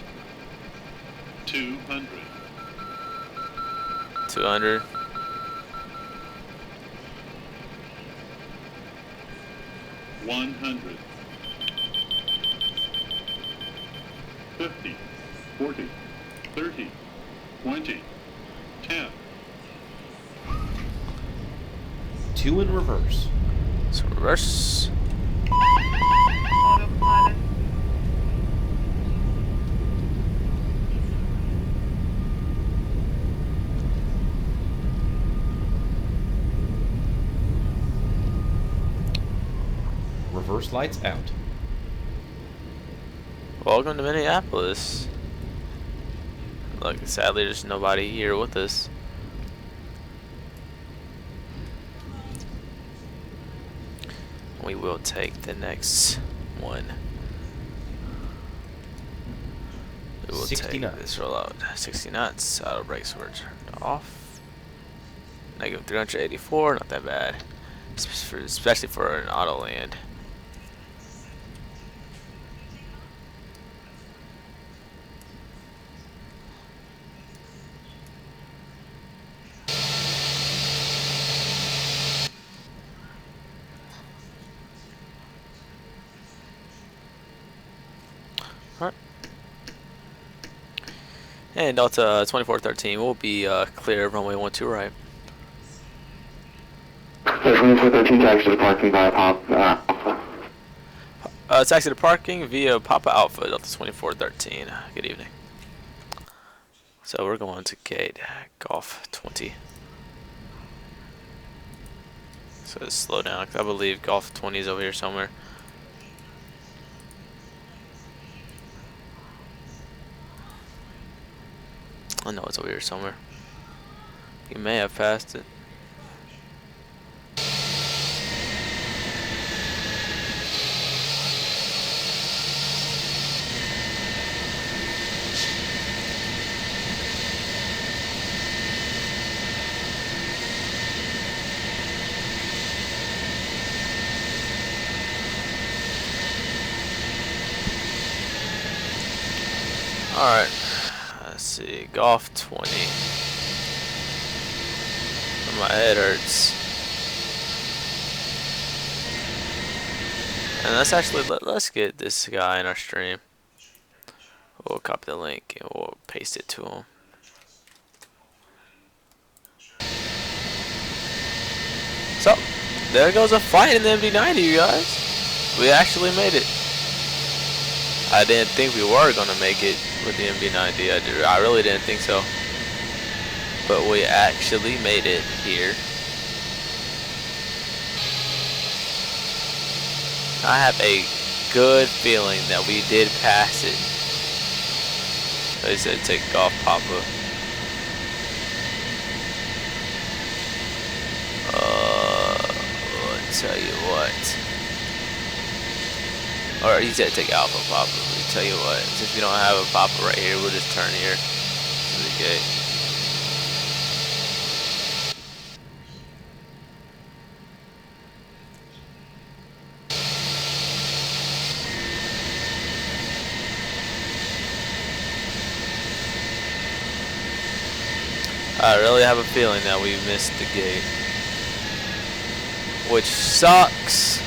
200. 200. 100. 50. 40. 30. 20. 10. 2 in reverse. So reverse. Autopilot. Reverse lights out. Welcome to Minneapolis. Look, sadly, there's nobody here with us. We will take the next one. We will 60 take knots. this rollout. 60 knots. Auto brakes were turned off. Negative 384. Not that bad, especially for an auto land. Alright. And Delta 2413 will be clear of runway 12 right. 2413 taxi to the parking via Pop Alpha. Taxi to parking via Papa Alpha, Delta 2413. Good evening. So we're going to gate Golf 20. So let's slow down, 'cause I believe Golf 20 is over here somewhere. I know it's over here somewhere. You may have passed it. Alright, let's see, Golf 20. My head hurts. And let's get this guy in our stream. We'll copy the link and we'll paste it to him. So, there goes a fight in the MD-90, you guys. We actually made it. I didn't think we were gonna make it with the MD-90. I really didn't think so. But we actually made it here. I have a good feeling that we did pass it. They said take off Papa. I'll tell you what. Or he said take Alpha Papa. I'll tell you what. Since we don't have a Papa right here, we'll just turn here to the gate. I really have a feeling that we missed the gate, which sucks.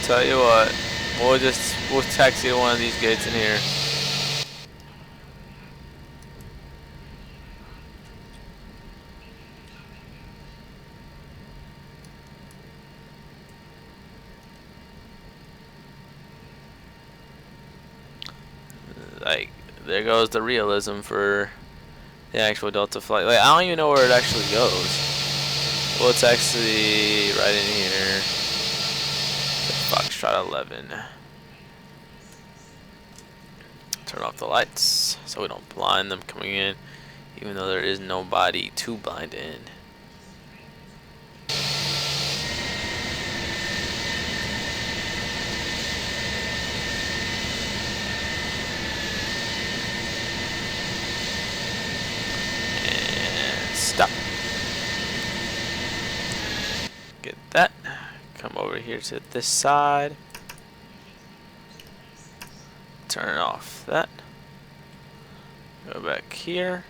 Tell you what, we'll taxi to one of these gates in here. Like, there goes the realism for the actual Delta flight. Like, I don't even know where it actually goes. Well, it's actually right in here. Foxtrot 11. Turn off the lights so we don't blind them coming in, even though there is nobody to blind in. Come over here to this side. Turn off that. Go back here.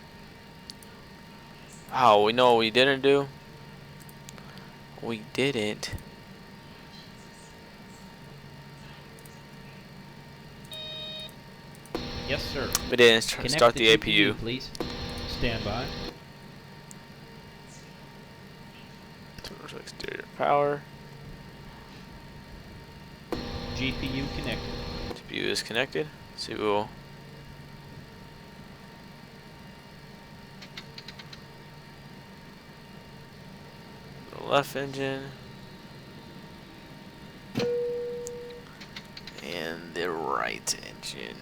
Oh, we know what we didn't do. We didn't. Yes, sir. We didn't Connect start the GPU, APU. please. Stand by. Exterior power. GPU connected. GPU is connected. See, we'll. The left engine. And the right engine.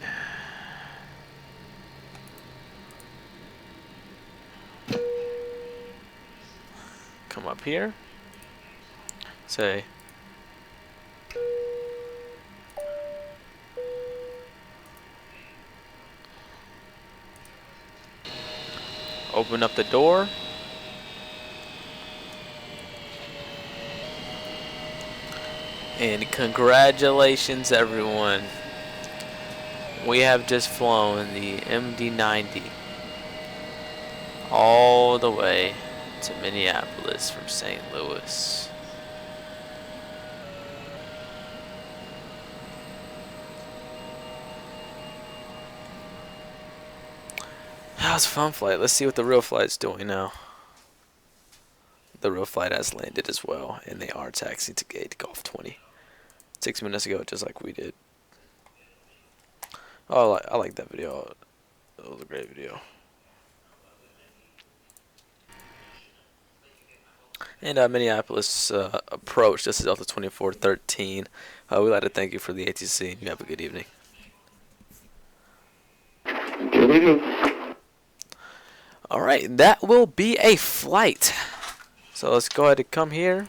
Come up here. Say. Open up the door. And congratulations, everyone. We have just flown the MD-90 all the way to Minneapolis from St. Louis. That was a fun flight. Let's see what the real flight's doing now. The real flight has landed as well, and they are taxiing to gate Golf 20. 6 minutes ago, just like we did. Oh, I like that video. That was a great video. And Minneapolis approach. This is DAL2413. We'd like to thank you for the ATC. You have a good evening. Good evening. All right, that will be a flight. So let's go ahead and come here.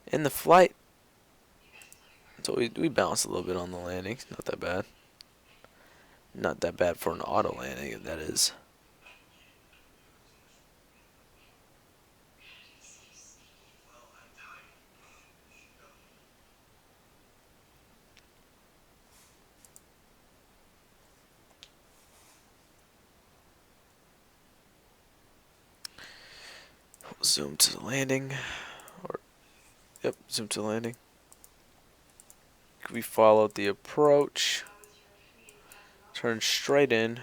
In the flight. So we bounced a little bit on the landing. Not that bad. Not that bad for an auto landing, that is. Zoom to the landing. Yep, zoom to the landing. We followed the approach. Turn straight in.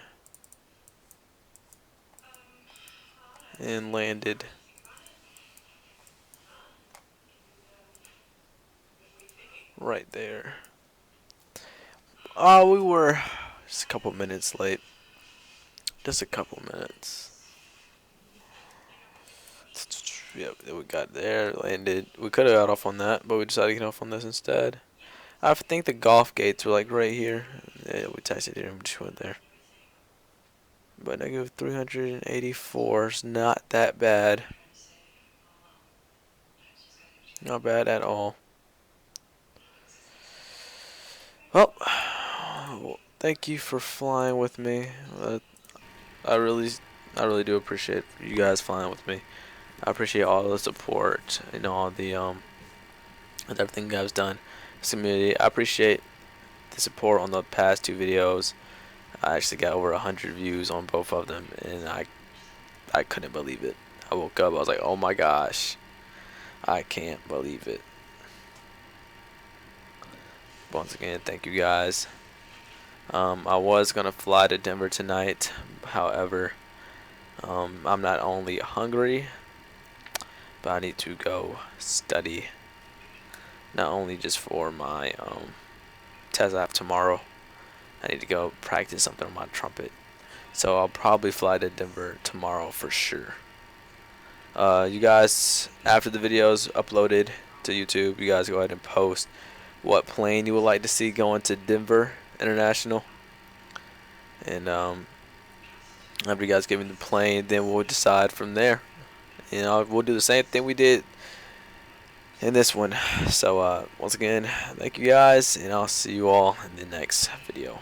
And landed. Right there. We were just a couple minutes late. Just a couple minutes. Yep, we got there, landed. We could have got off on that, but we decided to get off on this instead. I think the golf gates were like right here. Yeah, we taxied here and we just went there. But negative 384 is not that bad. Not bad at all. Well, thank you for flying with me. I really do appreciate you guys flying with me. I appreciate all the support and all the everything you guys done. This community, I appreciate the support on the past 2 videos. I actually got over 100 views on both of them, and I couldn't believe it. I woke up, I was like, oh my gosh, I can't believe it. Once again, thank you guys. I was gonna fly to Denver tonight, however, I'm not only hungry, but I need to go study. Not only just for my test I have tomorrow. I need to go practice something on my trumpet. So I'll probably fly to Denver tomorrow for sure. You guys, after the video's uploaded to YouTube, you guys go ahead and post what plane you would like to see going to Denver International. And after you guys give me the plane, then we'll decide from there. You know, we'll do the same thing we did in this one. So once again, thank you guys, and I'll see you all in the next video.